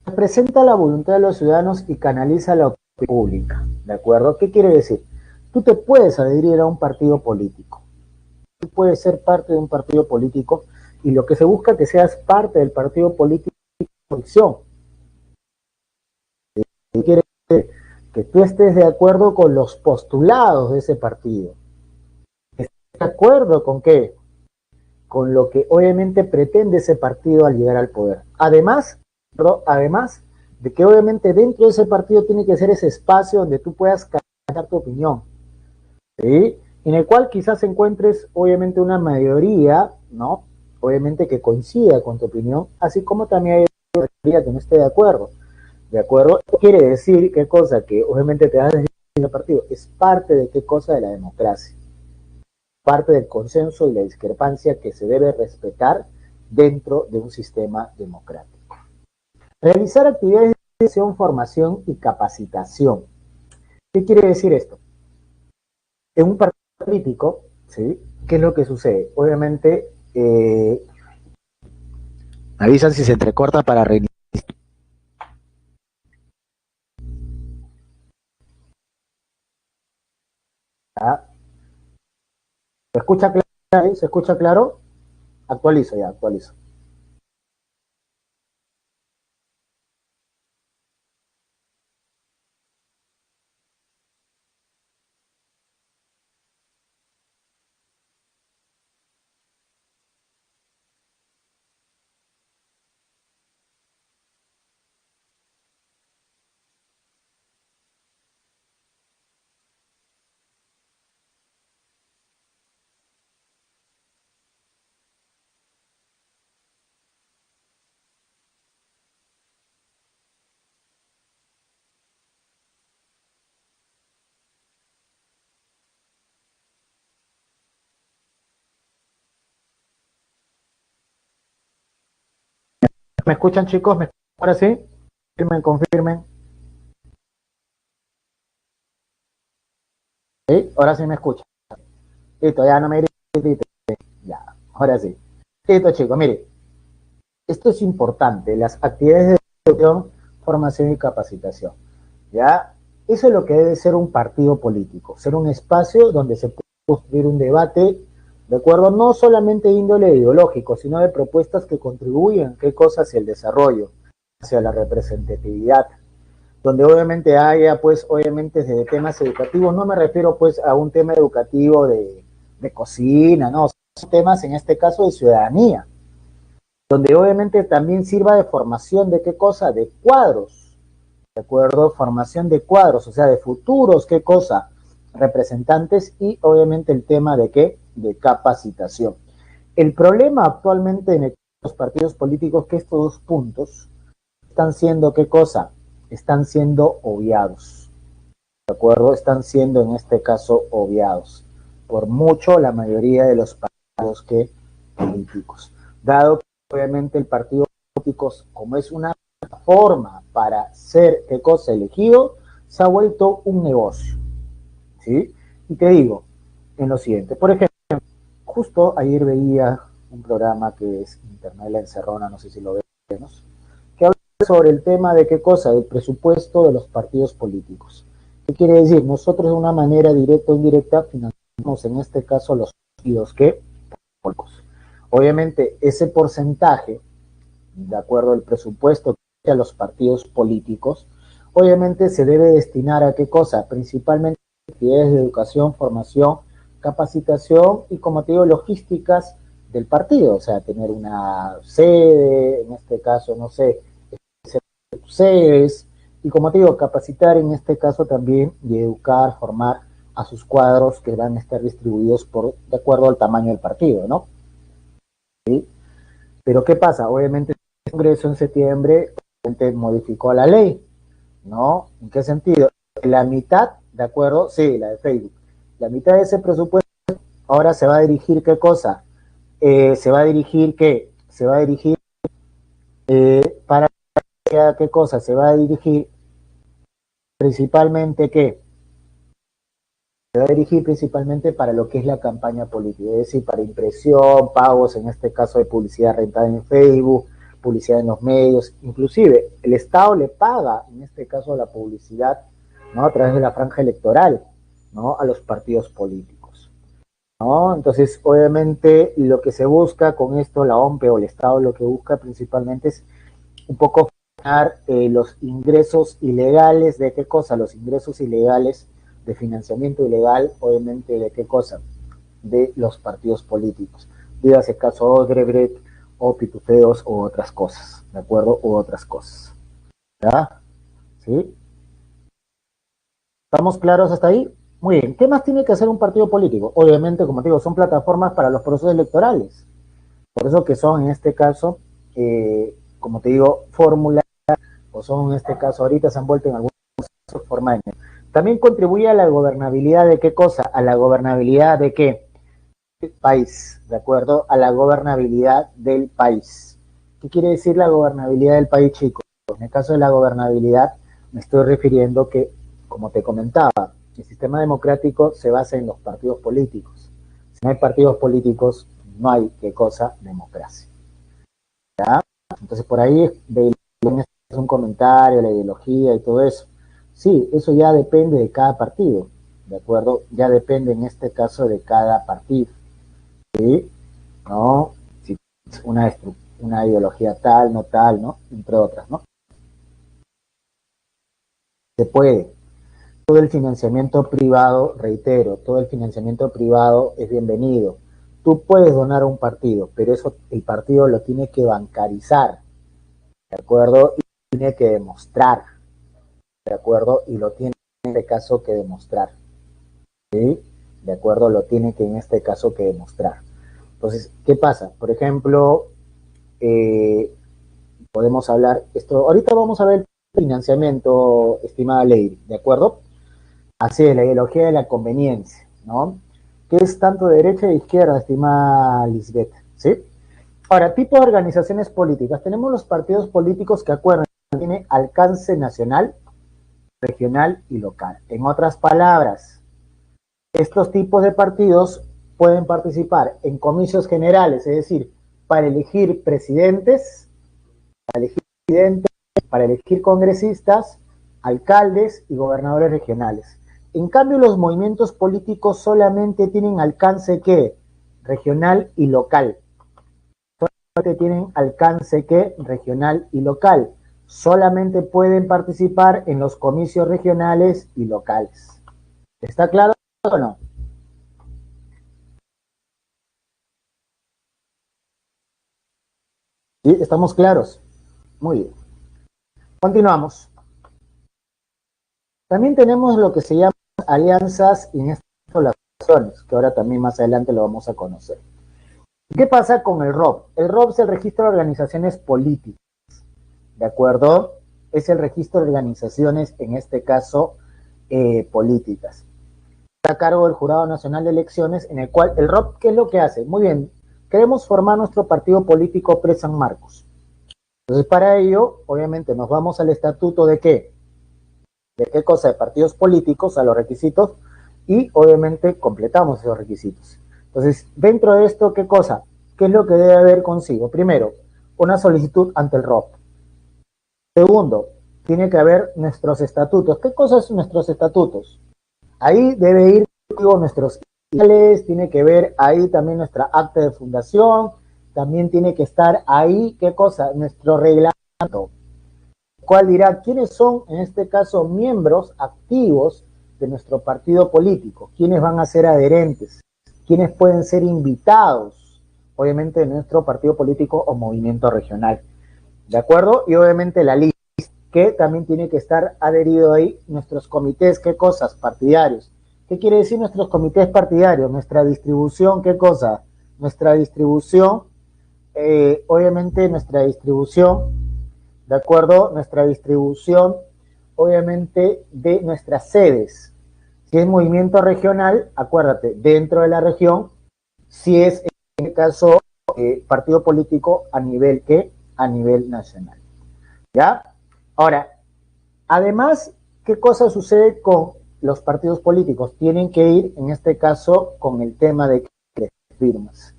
representa la voluntad de los ciudadanos y canaliza la opinión pública, ¿de acuerdo? ¿Qué quiere decir? Tú te puedes adherir a un partido político, tú puedes ser parte de un partido político y lo que se busca es que seas parte del partido político por elección. ¿Qué quiere decir? Que tú estés de acuerdo con los postulados de ese partido. ¿Estás de acuerdo con qué? Con lo que obviamente pretende ese partido al llegar al poder. Además, además de que obviamente dentro de ese partido tiene que ser ese espacio donde tú puedas cambiar tu opinión, ¿sí? En el cual quizás encuentres obviamente una mayoría, ¿no? Obviamente que coincida con tu opinión, así como también hay una mayoría que no esté de acuerdo. ¿De acuerdo? Quiere decir qué cosa, que obviamente te das el partido, es parte de qué cosa, de la democracia, parte del consenso y la discrepancia que se debe respetar dentro de un sistema democrático. Realizar actividades de educación, formación y capacitación. ¿Qué quiere decir esto? En un partido político, ¿sí? ¿Qué es lo que sucede? Obviamente, avisan si se entrecorta para reiniciar. ¿Se escucha claro? ¿Se escucha claro? Actualizo ya, actualizo. ¿Me escuchan, chicos? Ahora sí, confirmen, confirmen. ¿Sí? Ahora sí me escuchan. Listo, ya no me griten. Ya, ahora sí. Listo, chicos, mire, esto es importante, las actividades de educación, formación y capacitación. ¿Ya? Eso es lo que debe ser un partido político, ser un espacio donde se puede construir un debate, de acuerdo, no solamente de índole ideológico, sino de propuestas que contribuyan, qué cosa hacia el desarrollo, hacia la representatividad, donde obviamente haya, pues, obviamente de temas educativos, no me refiero, pues, a un tema educativo de cocina, no, son temas, en este caso, de ciudadanía, donde obviamente también sirva de formación de qué cosa, de cuadros, ¿de acuerdo? Formación de cuadros, o sea, de futuros, ¿qué cosa? Representantes y obviamente el tema de qué? De capacitación. El problema actualmente en los partidos políticos es que estos dos puntos están siendo, ¿qué cosa? Están siendo obviados, ¿de acuerdo? Están siendo en este caso obviados por mucho la mayoría de los partidos que políticos. Dado que obviamente el partido político, como es una forma para ser qué cosa elegido, se ha vuelto un negocio, ¿sí? Y te digo, en lo siguiente, por ejemplo, justo ayer veía un programa que es Internet La Encerrona, no sé si lo vemos, que habla sobre el tema de qué cosa, del presupuesto de los partidos políticos. ¿Qué quiere decir? Nosotros de una manera directa o indirecta financiamos en este caso los partidos que políticos. Obviamente ese porcentaje, de acuerdo al presupuesto que a los partidos políticos, obviamente se debe destinar a qué cosa, principalmente actividades de educación, formación, capacitación y, como te digo, logísticas del partido, o sea, tener una sede, en este caso, no sé, sedes, y como te digo, capacitar en este caso también y educar, formar a sus cuadros que van a estar distribuidos por, de acuerdo al tamaño del partido, ¿no? ¿Sí? Pero ¿qué pasa? Obviamente el Congreso en septiembre modificó la ley, ¿no? ¿En qué sentido? La mitad, ¿de acuerdo? Sí, la de Facebook. La mitad de ese presupuesto ahora se va a dirigir, ¿qué cosa? Se va a dirigir, ¿qué? Se va a dirigir para qué cosa? Se va a dirigir principalmente, ¿qué? Se va a dirigir principalmente para lo que es la campaña política, es decir, para impresión, pagos, en este caso de publicidad rentada en Facebook, publicidad en los medios, inclusive el Estado le paga, en este caso, la publicidad, ¿no? A través de la franja electoral, ¿no? A los partidos políticos, ¿no? Entonces, obviamente, lo que se busca con esto, la OMPE o el Estado lo que busca principalmente es un poco frenar los ingresos ilegales, ¿de qué cosa? Los ingresos ilegales de financiamiento ilegal, obviamente, ¿de qué cosa? De los partidos políticos. Dígase caso Odebrecht o Pitufeos o otras cosas, ¿de acuerdo? O otras cosas. ¿Ya? ¿Sí? ¿Estamos claros hasta ahí? Muy bien. ¿Qué más tiene que hacer un partido político? Obviamente, como te digo, son plataformas para los procesos electorales. Por eso que son, en este caso, como te digo, fórmulas, o son, en este caso, ahorita se han vuelto en algunos formas. También contribuye a la gobernabilidad de qué cosa, a la gobernabilidad de qué país, de acuerdo a la gobernabilidad del país. ¿Qué quiere decir la gobernabilidad del país, chicos? En el caso de la gobernabilidad, me estoy refiriendo que, como te comentaba, el sistema democrático se basa en los partidos políticos. Si no hay partidos políticos, no hay, ¿qué cosa? Democracia. ¿Ya? Entonces, por ahí es un comentario, la ideología y todo eso. Sí, eso ya depende de cada partido, ¿de acuerdo? Ya depende en este caso de cada partido, ¿sí? ¿No? Si es una ideología tal, no tal, ¿no? Entre otras, ¿no? Se puede. Todo el financiamiento privado, reitero, todo el financiamiento privado es bienvenido. Tú puedes donar a un partido, pero eso el partido lo tiene que bancarizar, ¿de acuerdo? Y tiene que demostrar, ¿de acuerdo? Y lo tiene en este caso que demostrar, ¿sí? ¿De acuerdo? Lo tiene que en este caso que demostrar. Entonces, ¿qué pasa? Por ejemplo, eh, podemos hablar, esto, ahorita vamos a ver el financiamiento, estimada Lady, ¿de acuerdo? Así es, la ideología de la conveniencia, ¿no? Que es tanto de derecha e izquierda, estimada Lisbeth, ¿sí? Ahora, tipo de organizaciones políticas. Tenemos los partidos políticos que, acuerdan, tienen alcance nacional, regional y local. En otras palabras, estos tipos de partidos pueden participar en comicios generales, es decir, para elegir presidentes, para elegir congresistas, alcaldes y gobernadores regionales. En cambio, los movimientos políticos solamente tienen alcance ¿qué? Regional y local. Solamente tienen alcance ¿qué? Regional y local. Solamente pueden participar en los comicios regionales y locales. ¿Está claro o no? ¿Sí? ¿Estamos claros? Muy bien. Continuamos. También tenemos lo que se llama alianzas y en estas relaciones, que ahora también más adelante lo vamos a conocer. ¿Qué pasa con el ROP? El ROP es el registro de organizaciones políticas, ¿de acuerdo? Es el registro de organizaciones, en este caso, políticas. Está a cargo del Jurado Nacional de Elecciones, en el cual el ROP, ¿qué es lo que hace? Muy bien, queremos formar nuestro partido político pre-San Marcos. Entonces, para ello, obviamente, nos vamos al estatuto de ¿qué? ¿De qué cosa? De partidos políticos, a los requisitos, y obviamente completamos esos requisitos. Entonces, dentro de esto, ¿qué cosa? ¿Qué es lo que debe haber consigo? Primero, una solicitud ante el ROP. Segundo, tiene que haber nuestros estatutos. ¿Qué cosas son nuestros estatutos? Ahí debe ir nuestros ideales, tiene que ver ahí también nuestra acta de fundación, también tiene que estar ahí, ¿qué cosa? Nuestro reglamento, cual dirá quiénes son, en este caso, miembros activos de nuestro partido político, quiénes van a ser adherentes, quiénes pueden ser invitados, obviamente, de nuestro partido político o movimiento regional. ¿De acuerdo? Y obviamente la lista, que también tiene que estar adherido ahí nuestros comités, ¿qué cosas? Partidarios. ¿Qué quiere decir nuestros comités partidarios? Nuestra distribución, ¿qué cosa? Nuestra distribución, obviamente nuestra distribución, ¿de acuerdo? Nuestra distribución, obviamente, de nuestras sedes. Si es movimiento regional, acuérdate, dentro de la región. Si es, en este caso, partido político, a nivel ¿qué? A nivel nacional. ¿Ya? Ahora, además, ¿qué cosa sucede con los partidos políticos? Tienen que ir, en este caso, con el tema de firmas.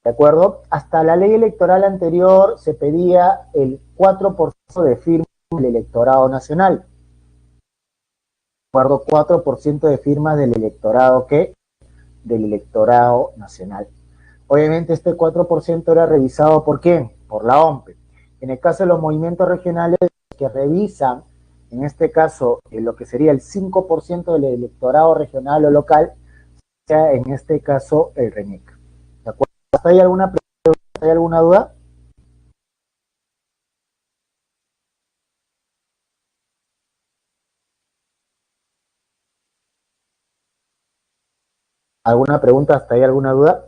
¿De acuerdo? Hasta la ley electoral anterior se pedía el 4% de firmas del electorado nacional. ¿De acuerdo? 4% de firmas del electorado, ¿qué? Del electorado nacional. Obviamente este 4% era revisado ¿por quién? Por la OMPE. En el caso de los movimientos regionales que revisan, en este caso, lo que sería el 5% del electorado regional o local, sea en este caso el RENIC. ¿De acuerdo? ¿Hasta ahí alguna pregunta? ¿Hay alguna duda? ¿Alguna pregunta? ¿Hasta ahí alguna duda?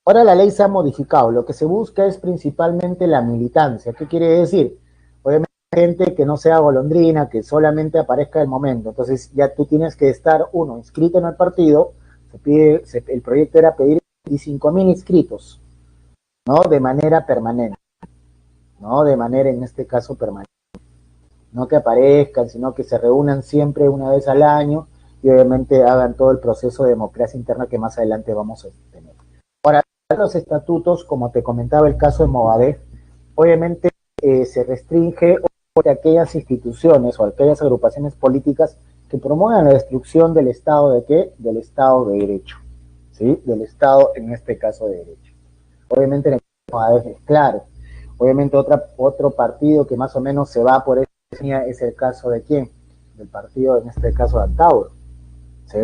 Ahora la ley se ha modificado. Lo que se busca es principalmente la militancia. ¿Qué quiere decir? Obviamente gente que no sea golondrina, que solamente aparezca el momento. Entonces ya tú tienes que estar, uno, inscrito en el partido. El proyecto era pedir 25.000 inscritos, ¿no? De manera permanente, ¿no? De manera, en este caso, permanente. No que aparezcan, sino que se reúnan siempre una vez al año y obviamente hagan todo el proceso de democracia interna que más adelante vamos a tener. Ahora, los estatutos, como te comentaba el caso de Movadef, obviamente se restringe por aquellas instituciones o aquellas agrupaciones políticas que promuevan la destrucción del Estado de ¿qué? Del Estado de Derecho, ¿sí? Del Estado, en este caso, de Derecho. Obviamente en el caso de Movadef es claro. Obviamente otro partido que más o menos se va por esa línea es el caso de ¿quién? Del partido, en este caso, de Antauro, ¿sí?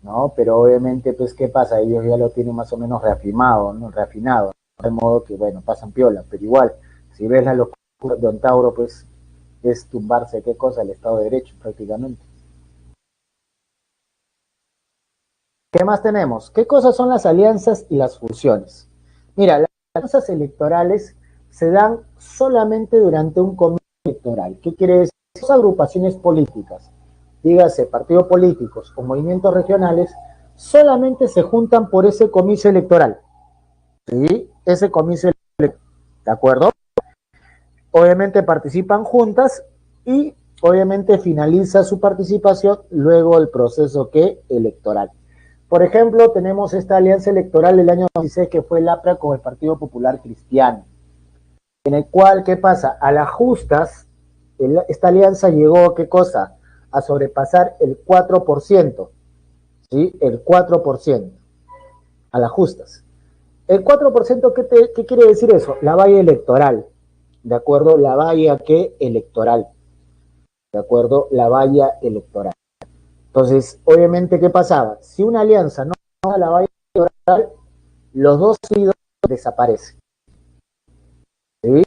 ¿No? Pero obviamente, pues, ¿qué pasa? Ellos ya lo tienen más o menos reafirmado, ¿no? Reafinado, de modo que, bueno, pasan piola, pero igual, si ves la locura de Antauro, pues, es tumbarse, ¿qué cosa? El Estado de Derecho, prácticamente. ¿Qué más tenemos? ¿Qué cosas son las alianzas y las fusiones? Mira, las alianzas electorales se dan solamente durante un comicio electoral. ¿Qué quiere decir? Dos agrupaciones políticas, dígase partidos políticos o movimientos regionales, solamente se juntan por ese comicio electoral. ¿Sí? ese comicio electoral, ¿de acuerdo? Obviamente participan juntas y obviamente finaliza su participación luego el proceso que electoral. Por ejemplo, tenemos esta alianza electoral del año 2016 que fue el APRA con el Partido Popular Cristiano, en el cual, ¿qué pasa? A las justas, esta alianza llegó, ¿qué cosa? A sobrepasar el 4%, ¿sí? El 4%, a las justas. El 4%, ¿qué quiere decir eso? La valla electoral, ¿de acuerdo? La valla que electoral, ¿de acuerdo? La valla electoral. Entonces, obviamente, ¿qué pasaba? Si una alianza no da la valla electoral, los dos partidos desaparecen, ¿sí?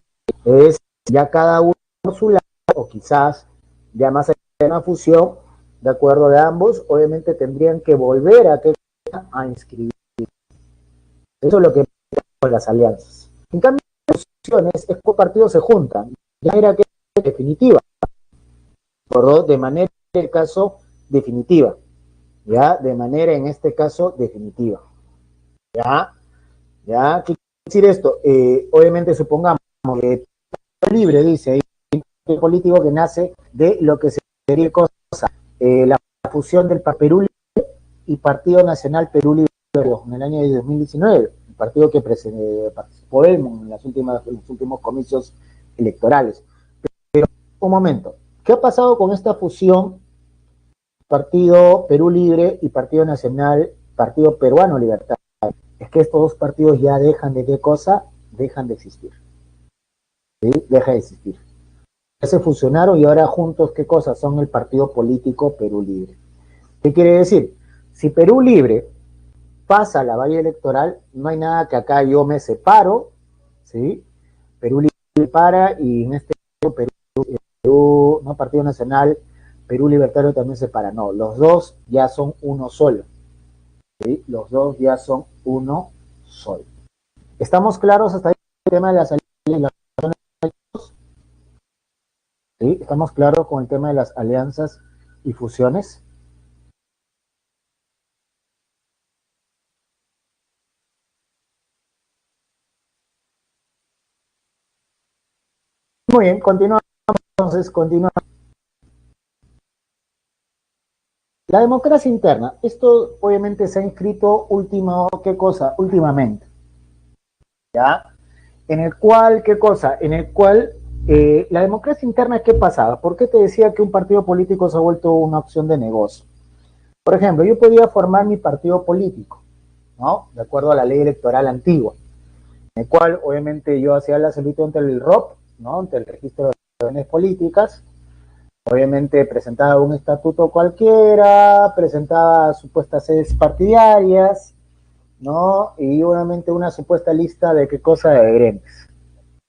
Es ya cada uno por su lado, o quizás ya más allá de una fusión, de acuerdo de ambos, obviamente tendrían que volver a inscribir. Eso es lo que pasa con las alianzas. En cambio, las fusiones es que partidos se juntan, ya era que definitiva, ¿verdad? De manera, en el caso, definitiva, ¿ya? De manera, en este caso, definitiva, ¿ya? ¿Ya? ¿Qué quiere decir esto? Obviamente, supongamos que libre, dice ahí, político que nace de lo que sería cosa, la fusión del Perú Libre y Partido Nacional Perú Libre en el año de 2019, el partido que participó en los últimos comicios electorales. Pero, un momento, ¿qué ha pasado con esta fusión Partido Perú Libre y Partido Nacional, Partido Peruano Libertad? Es que estos dos partidos ya dejan de qué cosa, dejan de existir, ¿sí? Deja de existir. Ya se fusionaron y ahora juntos, ¿qué cosa? Son el partido político Perú Libre. ¿Qué quiere decir? Si Perú Libre pasa la valla electoral, no hay nada que acá yo me separo, ¿sí? Perú Libre para y en este caso Perú, no, Partido Nacional, Perú Libertario también se para. No, los dos ya son uno solo, ¿sí? Los dos ya son uno solo. ¿Estamos claros hasta ahí el tema de las alianzas? ¿Sí? ¿Estamos claros con el tema de las alianzas y fusiones? Muy bien, continuamos entonces, continuamos. La democracia interna, esto obviamente se ha inscrito ¿qué cosa? Últimamente, ¿ya? En el cual, ¿qué cosa? En el cual la democracia interna, ¿qué pasaba? ¿Por qué te decía que un partido político se ha vuelto una opción de negocio? Por ejemplo, yo podía formar mi partido político, ¿no? De acuerdo a la ley electoral antigua, en el cual obviamente yo hacía la solicitud ante el ROP, ¿no? Ante el registro de organizaciones políticas. Obviamente presentaba un estatuto cualquiera, presentaba supuestas sedes partidarias, ¿no? Y obviamente una supuesta lista de qué cosa de gremios,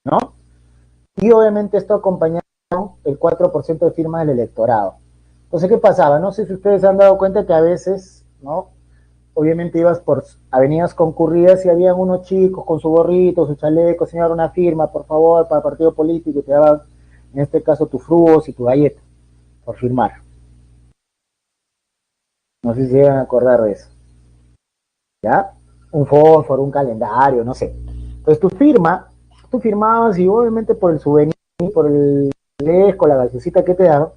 ¿no? Y obviamente esto acompañado el 4% de firmas del electorado. Entonces, ¿qué pasaba? No sé si ustedes se han dado cuenta que a veces, ¿no? Obviamente ibas por avenidas concurridas y habían unos chicos con su gorrito, su chaleco, señor, una firma, por favor, para el partido político, y te daban, en este caso, tus frugos y tu galleta por firmar. No sé si se van a acordar de eso, ¿ya? Un fósforo, un calendario, no sé. Entonces tú firmabas y obviamente por el souvenir, por el lesco, la gaseosita que te daban,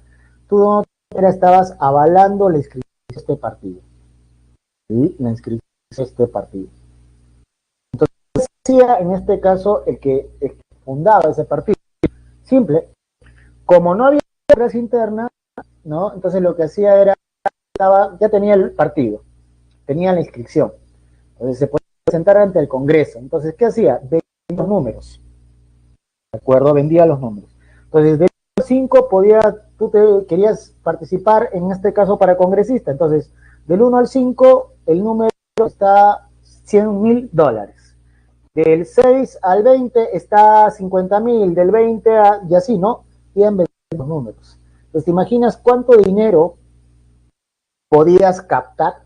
tú no estabas avalando la inscripción de este partido, ¿sí? La inscripción de este partido. Entonces, decía en este caso el que fundaba ese partido. Simple, como no había democracia interna, ¿no? Entonces lo que hacía era, ya tenía el partido, tenía la inscripción. Entonces se podía presentar ante el Congreso. Entonces, ¿qué hacía? Vendía los números, ¿de acuerdo? Vendía los números. Entonces, del 5 querías participar, en este caso para congresista. Entonces, del 1 al 5, el número está $100,000. Del 6 al 20 está 50,000, del 20 y así, ¿no? Iban vendiendo los números. Entonces, ¿te imaginas cuánto dinero podías captar?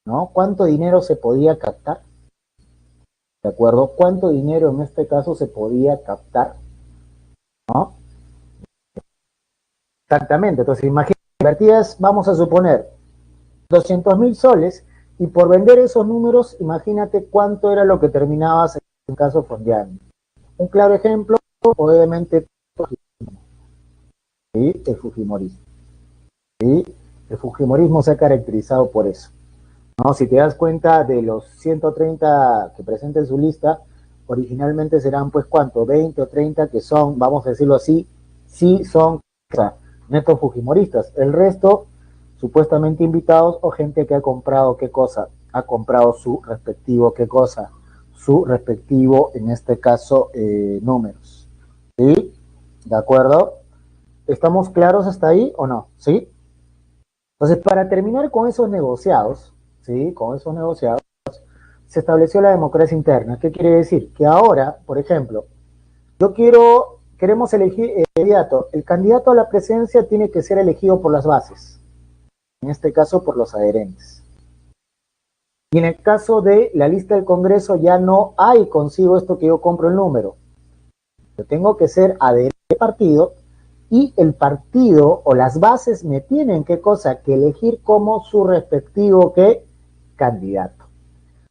¿No? ¿Cuánto dinero se podía captar? ¿De acuerdo? ¿Cuánto dinero en este caso se podía captar? ¿No? Exactamente. Entonces, imagínate, invertías, vamos a suponer, 200,000 soles Y por vender esos números, imagínate cuánto era lo que terminabas en el caso Fondiani. Un claro ejemplo, obviamente, ¿sí? El Fujimorismo. ¿Sí? El Fujimorismo se ha caracterizado por eso, ¿no? Si te das cuenta, de los 130 que presenta en su lista, originalmente serán pues cuánto, 20 o 30 que son, vamos a decirlo así, sí son, o sea, netos fujimoristas. El resto, supuestamente invitados o gente que ha comprado qué cosa, ha comprado su respectivo qué cosa, su respectivo, en este caso, números. ¿Sí? ¿De acuerdo? ¿Estamos claros hasta ahí o no? ¿Sí? Entonces, para terminar con esos negociados, ¿sí? Con esos negociados, se estableció la democracia interna. ¿Qué quiere decir? Que ahora, por ejemplo, queremos elegir el candidato. El candidato a la presidencia tiene que ser elegido por las bases, en este caso por los adherentes. Y en el caso de la lista del Congreso ya no hay consigo esto que yo compro el número. Yo tengo que ser adherente al partido y el partido o las bases me tienen qué cosa que elegir como su respectivo qué candidato.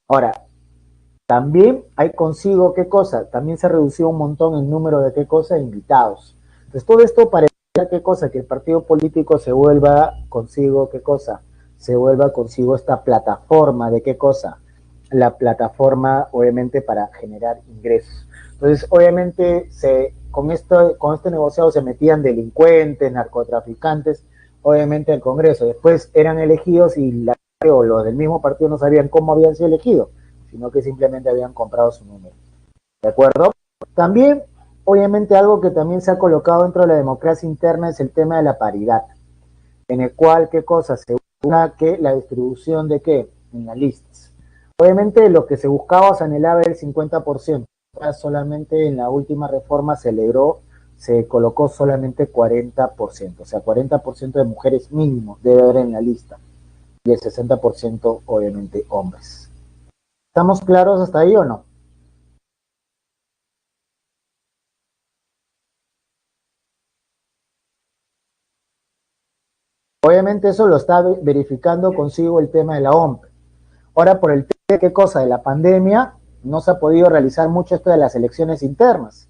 Ahora, también hay consigo qué cosa, también se redució un montón el número de qué cosa invitados. Entonces todo esto parece qué cosa, que el partido político se vuelva consigo qué cosa, se vuelva consigo esta plataforma de qué cosa, la plataforma obviamente para generar ingresos. Entonces obviamente con este negociado se metían delincuentes, narcotraficantes, obviamente al Congreso. Después eran elegidos y o los del mismo partido no sabían cómo habían sido elegidos, sino que simplemente habían comprado su número. ¿De acuerdo? También, obviamente, algo que también se ha colocado dentro de la democracia interna es el tema de la paridad, en el cual, ¿qué cosa? Se busca que la distribución de qué? En las listas. Obviamente, lo que se buscaba, se anhelaba el 50%. Solamente en la última reforma se colocó solamente 40%. O sea, 40% de mujeres mínimo debe haber en la lista. Y el 60% obviamente hombres. ¿Estamos claros hasta ahí o no? Obviamente eso lo está verificando consigo el tema de la OMP. Ahora, por el tema de qué cosa, de la pandemia, no se ha podido realizar mucho esto de las elecciones internas.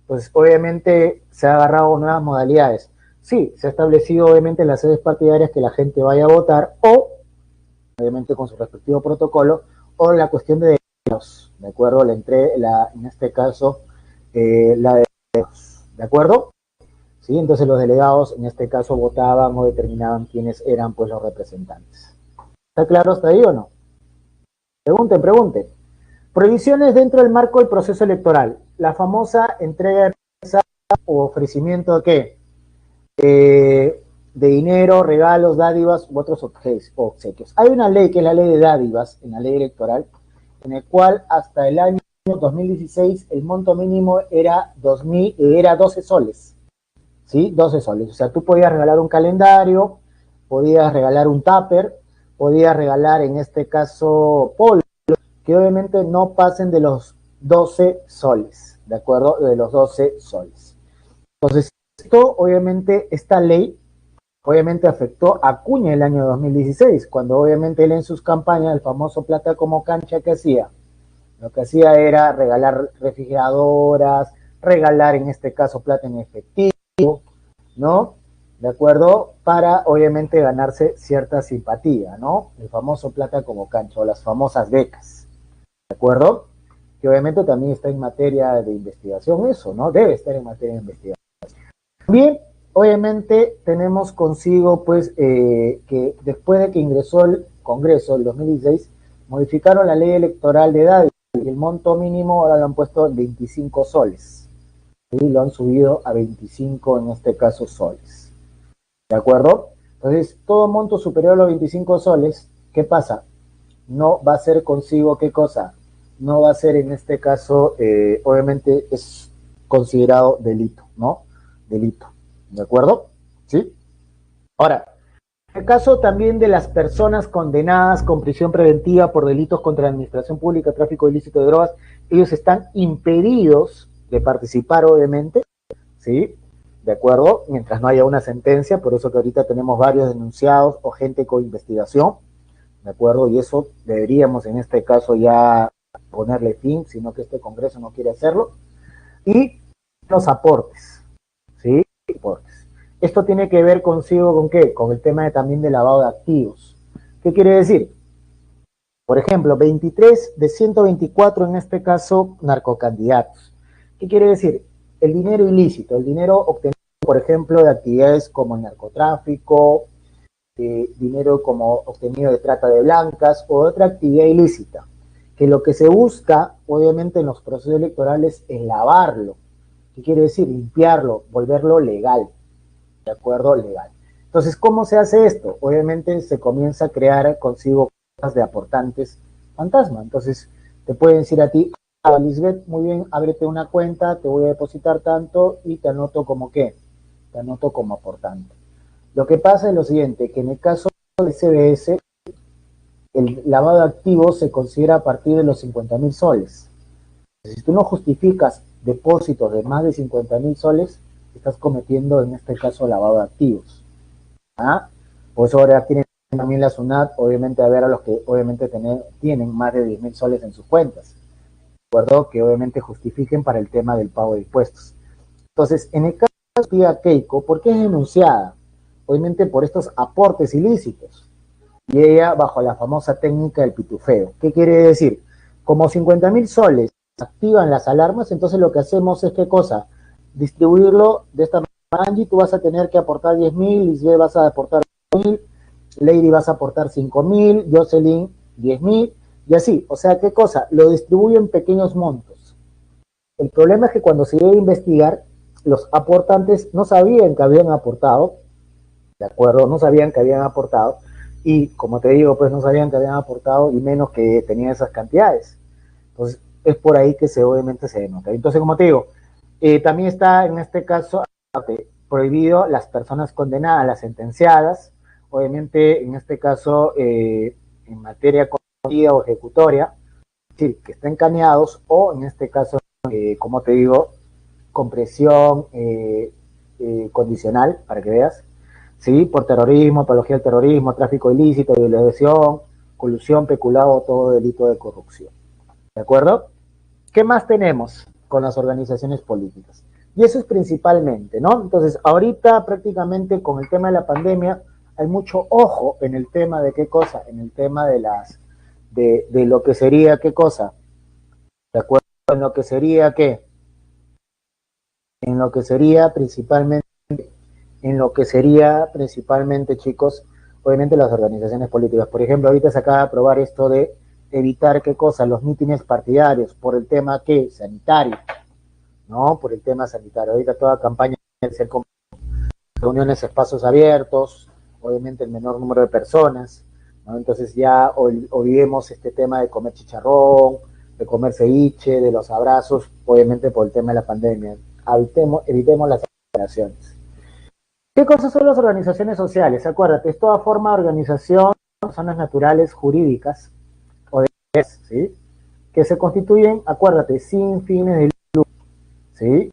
Entonces, obviamente se han agarrado nuevas modalidades. Sí, se ha establecido obviamente en las sedes partidarias que la gente vaya a votar o, obviamente con su respectivo protocolo, o la cuestión de delegados, ¿de acuerdo? En este caso, la de delegados, ¿de acuerdo? ¿Sí? Entonces los delegados en este caso votaban o determinaban quiénes eran pues los representantes. ¿Está claro hasta ahí o no? Pregunten. Prohibiciones dentro del marco del proceso electoral. La famosa entrega de o ofrecimiento de qué? De dinero, regalos, dádivas u otros obsequios. Hay una ley que es la ley de dádivas en la ley electoral, en el cual hasta el año 2016 el monto mínimo era 12 soles. ¿Sí? 12 soles. O sea, tú podías regalar un calendario, podías regalar un tupper, podías regalar en este caso polvo, que obviamente no pasen de los 12 soles, ¿de acuerdo? De los 12 soles. Entonces, esto obviamente, esta ley, obviamente afectó a Acuña el año 2016, cuando obviamente él en sus campañas, el famoso plata como cancha, que hacía? Lo que hacía era regalar refrigeradoras, regalar en este caso plata en efectivo, ¿no? ¿De acuerdo? Para obviamente ganarse cierta simpatía, ¿no? El famoso plata como cancha o las famosas becas, ¿de acuerdo? Que obviamente también está en materia de investigación eso, ¿no? Debe estar en materia de investigación. También, obviamente, tenemos consigo, pues, que después de que ingresó el Congreso en 2016, modificaron la ley electoral de edad y el monto mínimo ahora lo han puesto en 25 soles. ¿Sí? Lo han subido a 25, en este caso, soles. ¿De acuerdo? Entonces, todo monto superior a los 25 soles, ¿qué pasa? No va a ser consigo, ¿qué cosa? No va a ser en este caso, obviamente es considerado delito, ¿no? Delito, ¿de acuerdo? ¿Sí? Ahora, en el caso también de las personas condenadas con prisión preventiva por delitos contra la administración pública, tráfico ilícito de drogas, ellos están impedidos de participar, obviamente, ¿sí? ¿De acuerdo? Mientras no haya una sentencia, por eso que ahorita tenemos varios denunciados o gente con investigación, ¿de acuerdo? Y eso deberíamos en este caso ya ponerle fin, sino que este Congreso no quiere hacerlo. Y los aportes, ¿sí? Aportes. Esto tiene que ver consigo con qué? Con el tema también de lavado de activos. ¿Qué quiere decir? Por ejemplo, 23 de 124 en este caso narcocandidatos. ¿Qué quiere decir? El dinero ilícito, el dinero obtenido, por ejemplo, de actividades como el narcotráfico, dinero como obtenido de trata de blancas o otra actividad ilícita, que lo que se busca, obviamente, en los procesos electorales es lavarlo. ¿Qué quiere decir? Limpiarlo, volverlo legal, ¿de acuerdo? Legal. Entonces, ¿cómo se hace esto? Obviamente se comienza a crear consigo cosas de aportantes fantasma. Entonces, te pueden decir a ti, ah, Lisbeth, muy bien, ábrete una cuenta, te voy a depositar tanto y te anoto como qué, te anoto como aportante. Lo que pasa es lo siguiente, que en el caso de CBS, el lavado de activos se considera a partir de los 50.000 soles. Si tú no justificas depósitos de más de 50.000 soles, estás cometiendo en este caso lavado de activos. ¿Ah? Por eso ahora tienen también la SUNAT, obviamente, a ver a los que obviamente tienen más de 10.000 soles en sus cuentas. ¿De acuerdo? Que obviamente justifiquen para el tema del pago de impuestos. Entonces, en el caso de tía Keiko, ¿por qué es denunciada? Obviamente por estos aportes ilícitos. Y ella bajo la famosa técnica del pitufeo. ¿Qué quiere decir? Como 50.000 soles activan las alarmas, entonces lo que hacemos es, ¿qué cosa? Distribuirlo de esta manera. Angie, tú vas a tener que aportar 10.000, Lisbeth vas a aportar 10.000, Lady vas a aportar 5.000, Jocelyn 10.000, y así. O sea, ¿qué cosa? Lo distribuyo en pequeños montos. El problema es que cuando se debe investigar, los aportantes no sabían que habían aportado, ¿de acuerdo? No sabían que habían aportado, y como te digo, pues no sabían que habían aportado y menos que tenían esas cantidades. Entonces, es por ahí que obviamente se denota. Entonces, como te digo, también está en este caso prohibido las personas condenadas, las sentenciadas, obviamente en este caso en materia conocida o ejecutoria, es decir, que estén caneados o en este caso, como te digo, con presión condicional, para que veas, ¿sí? Por terrorismo, apología al terrorismo, tráfico ilícito, violación, colusión, peculado, todo delito de corrupción. ¿De acuerdo? ¿Qué más tenemos con las organizaciones políticas? Y eso es principalmente, ¿no? Entonces, ahorita prácticamente con el tema de la pandemia hay mucho ojo en el tema de qué cosa, en el tema de de lo que sería qué cosa, ¿de acuerdo? En lo que sería qué, en lo que sería principalmente, en lo que sería principalmente, chicos, obviamente las organizaciones políticas. Por ejemplo, ahorita se acaba de aprobar esto de evitar qué cosa, los mítines partidarios, por el tema que sanitario, ¿no? Por el tema sanitario. Ahorita toda campaña debe ser con reuniones, espacios abiertos, obviamente el menor número de personas, ¿no? Entonces ya olvidemos este tema de comer chicharrón, de comer ceviche, de los abrazos, obviamente por el tema de la pandemia. Evitemos las aglomeraciones. ¿Qué cosas son las organizaciones sociales? Acuérdate, es toda forma de organización, personas naturales, jurídicas, o de ¿sí? Que se constituyen, acuérdate, sin fines de lucro, ¿sí?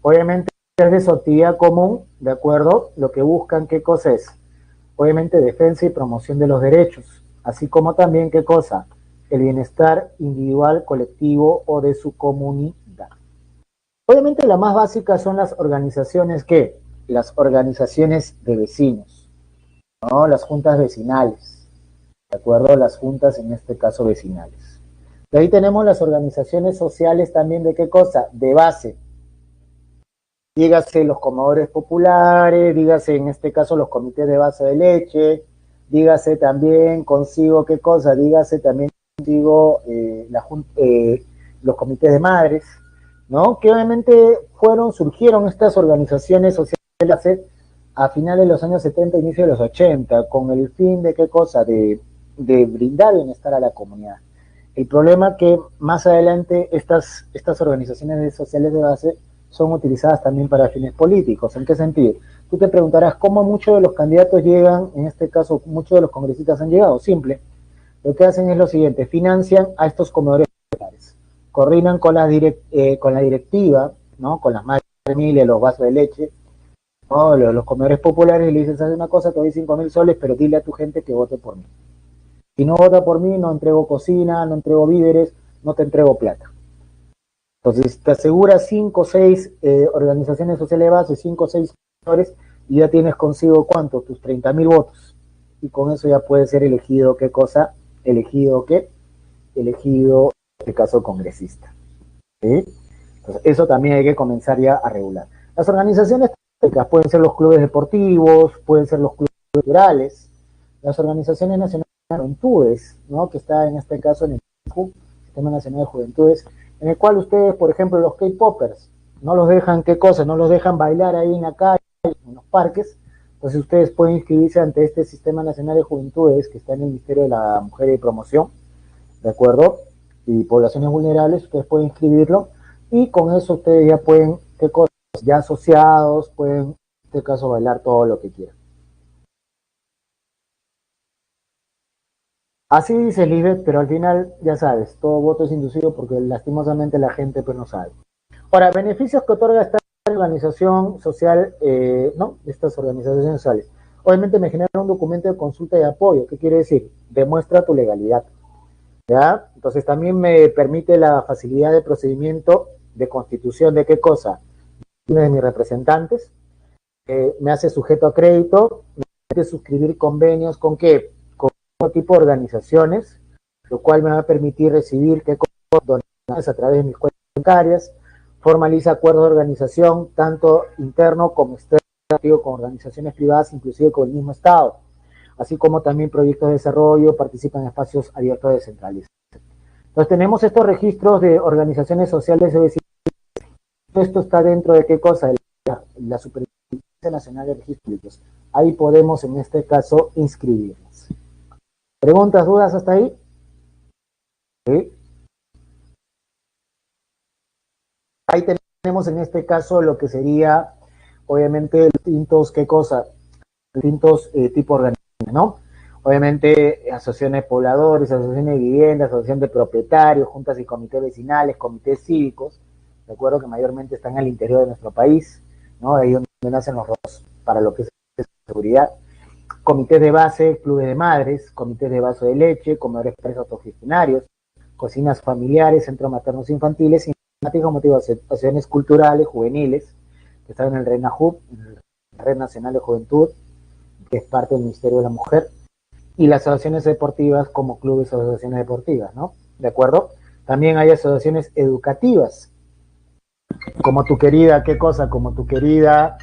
Obviamente es de su actividad común, ¿de acuerdo? Lo que buscan, ¿qué cosa es? Obviamente defensa y promoción de los derechos, así como también, ¿qué cosa? El bienestar individual, colectivo o de su comunidad. Obviamente la más básica son las organizaciones que, las organizaciones de vecinos, ¿no? Las juntas vecinales, ¿de acuerdo? Las juntas en este caso vecinales. De ahí tenemos las organizaciones sociales también de qué cosa, de base, dígase los comedores populares, dígase en este caso los comités de base de leche, dígase también consigo qué cosa, dígase también consigo los comités de madres, ¿no? Que obviamente surgieron estas organizaciones sociales a finales de los años 70, inicio de los 80, con el fin de qué cosa, de brindar bienestar a la comunidad. El problema que más adelante estas organizaciones sociales de base son utilizadas también para fines políticos. ¿En qué sentido? Tú te preguntarás cómo muchos de los candidatos llegan, en este caso muchos de los congresistas han llegado. Simple. Lo que hacen es lo siguiente, financian a estos comedores populares, coordinan con con la directiva, ¿no? Con las madres de familia, los vasos de leche, ¿no? Los comedores populares, y le dicen, ¿sabes una cosa? Te doy 5.000 soles, pero dile a tu gente que vote por mí. Si no vota por mí, no entrego cocina, no entrego víveres, no te entrego plata. Entonces, te aseguras 5 o 6 organizaciones sociales de base, 5 o 6 sectores, y ya tienes consigo, ¿cuánto? Tus 30.000 votos. Y con eso ya puede ser elegido, ¿qué cosa? Elegido, ¿qué? Elegido, en este caso, congresista. ¿Sí? Entonces, eso también hay que comenzar ya a regular. Las organizaciones pueden ser los clubes deportivos, pueden ser los clubes culturales, las organizaciones nacionales de juventudes, ¿no? Que está en este caso en el Sistema Nacional de Juventudes, en el cual ustedes, por ejemplo, los K-Poppers, no los dejan, ¿qué cosa? No los dejan bailar ahí en la calle, en los parques. Entonces ustedes pueden inscribirse ante este Sistema Nacional de Juventudes que está en el Ministerio de la Mujer y Promoción, ¿de acuerdo? Y poblaciones vulnerables, ustedes pueden inscribirlo y con eso ustedes ya pueden, ¿qué cosas? Ya asociados, pueden, en este caso, bailar todo lo que quieran. Así dice Lisbeth, pero al final, ya sabes, todo voto es inducido porque lastimosamente la gente pues no sabe. Ahora, beneficios que otorga esta organización social, ¿no? Estas organizaciones sociales. Obviamente me genera un documento de consulta y apoyo. ¿Qué quiere decir? Demuestra tu legalidad. ¿Ya? Entonces también me permite la facilidad de procedimiento de constitución de qué cosa? De mis representantes, me hace sujeto a crédito, me permite suscribir convenios con qué? Con todo tipo de organizaciones, lo cual me va a permitir recibir qué donaciones a través de mis cuentas bancarias, formaliza acuerdos de organización, tanto interno como externo, con organizaciones privadas, inclusive con el mismo Estado, así como también proyectos de desarrollo, participa en espacios abiertos descentralizados. Entonces tenemos estos registros de organizaciones sociales, es decir, esto está dentro de qué cosa, la Superintendencia Nacional de Registros Públicos. Ahí podemos en este caso inscribirnos. ¿Preguntas, dudas hasta ahí? ¿Sí? Ahí tenemos en este caso lo que sería, obviamente, distintos, ¿qué cosa? Distintos tipos de organizaciones, ¿no? Obviamente, asociaciones de pobladores, asociaciones de viviendas, asociaciones de propietarios, juntas y comités vecinales, comités cívicos, de acuerdo que mayormente están al interior de nuestro país, ¿no? Ahí donde nacen los roles para lo que es seguridad. Comités de base, clubes de madres, comités de vaso de leche, comedores expresos autogestionarios, cocinas familiares, centros maternos infantiles, y asociaciones culturales, juveniles, que están en el RENAJUV, en la Red Nacional de Juventud, que es parte del Ministerio de la Mujer, y las asociaciones deportivas como clubes o asociaciones deportivas, ¿no? ¿De acuerdo? También hay asociaciones educativas, como tu querida, ¿qué cosa? Como tu querida,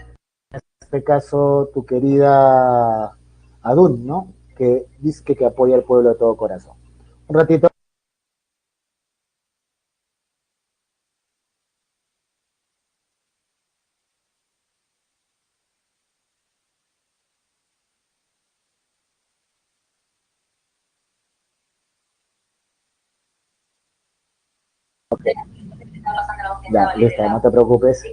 en este caso, tu querida Adun, ¿no? Que dice que apoya al pueblo de todo corazón. Un ratito. Okay. Ya, listo, no te preocupes.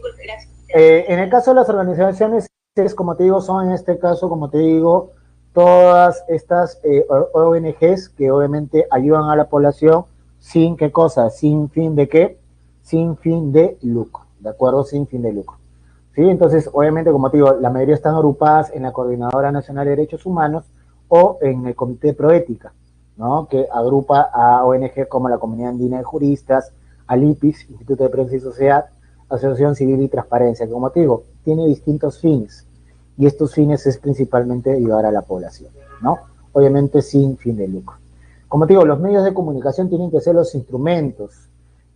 En el caso de las organizaciones, como te digo, son en este caso, como te digo, todas estas ONGs que obviamente ayudan a la población sin qué cosa, sin fin de qué, sin fin de lucro, ¿de acuerdo? Sin fin de lucro. ¿Sí? Entonces, obviamente, como te digo, la mayoría están agrupadas en la Coordinadora Nacional de Derechos Humanos o en el Comité de Proética, ¿no? Que agrupa a ONG como la Comunidad Andina de Juristas, al IPIS, Instituto de Prensa y Sociedad, Asociación Civil y Transparencia, que como te digo, tiene distintos fines, y estos fines es principalmente ayudar a la población, ¿no? Obviamente sin fin de lucro. Como te digo, los medios de comunicación tienen que ser los instrumentos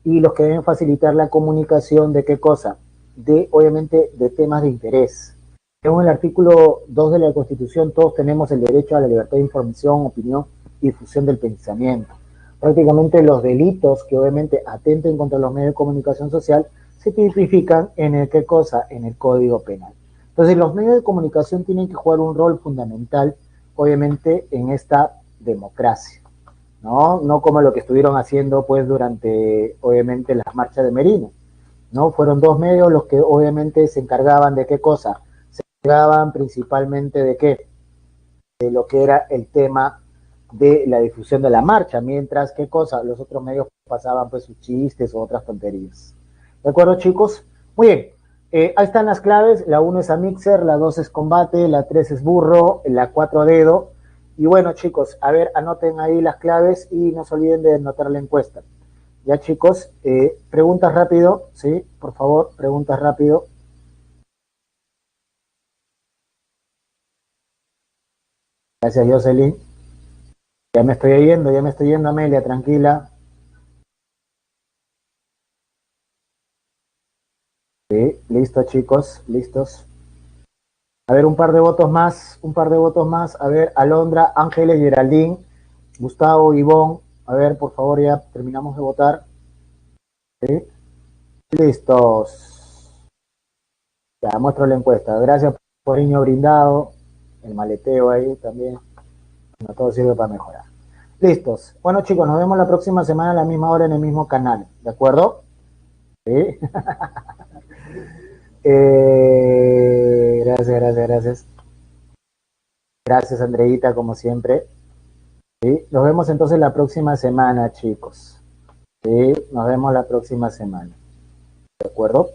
y los que deben facilitar la comunicación de qué cosa, de obviamente de temas de interés. Según el artículo 2 de la Constitución, todos tenemos el derecho a la libertad de información, opinión y difusión del pensamiento. Prácticamente los delitos que obviamente atenten contra los medios de comunicación social se tipifican en el qué cosa, en el Código Penal. Entonces los medios de comunicación tienen que jugar un rol fundamental, obviamente, en esta democracia, ¿no? No como lo que estuvieron haciendo pues durante, obviamente, las marchas de Merino, ¿no? Fueron dos medios los que obviamente se encargaban de qué cosa, se encargaban principalmente de qué, de lo que era el tema de la difusión de la marcha, mientras qué cosa, los otros medios pasaban pues sus chistes o otras tonterías. ¿De acuerdo, chicos? Muy bien. Ahí están las claves, la 1 es a mixer, la 2 es combate, la 3 es burro, la 4 dedo, Y bueno, chicos, a ver, anoten ahí las claves y no se olviden de anotar la encuesta. Ya, chicos, preguntas rápido, ¿sí? Por favor, preguntas rápido. Gracias, Jocelyn. Ya me estoy yendo, Amelia, tranquila. Sí, listo, chicos, listos. A ver, un par de votos más, un par de votos más. A ver, Alondra, Ángeles, Geraldine, Gustavo, Ivonne. A ver, por favor, ya terminamos de votar. ¿Sí? Listos. Ya muestro la encuesta. Gracias por el niño brindado. El maleteo ahí también. Bueno, todo sirve para mejorar. Listos. Bueno, chicos, nos vemos la próxima semana a la misma hora en el mismo canal. ¿De acuerdo? Sí. Gracias, gracias, gracias. Gracias, Andreita, como siempre. ¿Sí? Nos vemos entonces la próxima semana, chicos. ¿Sí? Nos vemos la próxima semana. ¿De acuerdo?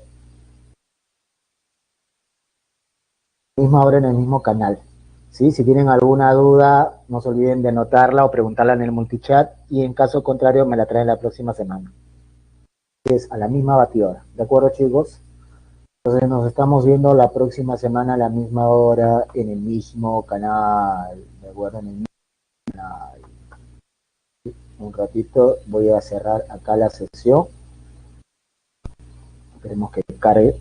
Misma hora en el mismo canal. ¿Sí? Si tienen alguna duda, no se olviden de anotarla o preguntarla en el multichat y en caso contrario me la traen la próxima semana. Es a la misma batidora. ¿De acuerdo, chicos? Entonces nos estamos viendo la próxima semana a la misma hora en el mismo canal. ¿De acuerdo? En el mismo canal. Un ratito voy a cerrar acá la sesión. Esperemos que cargue.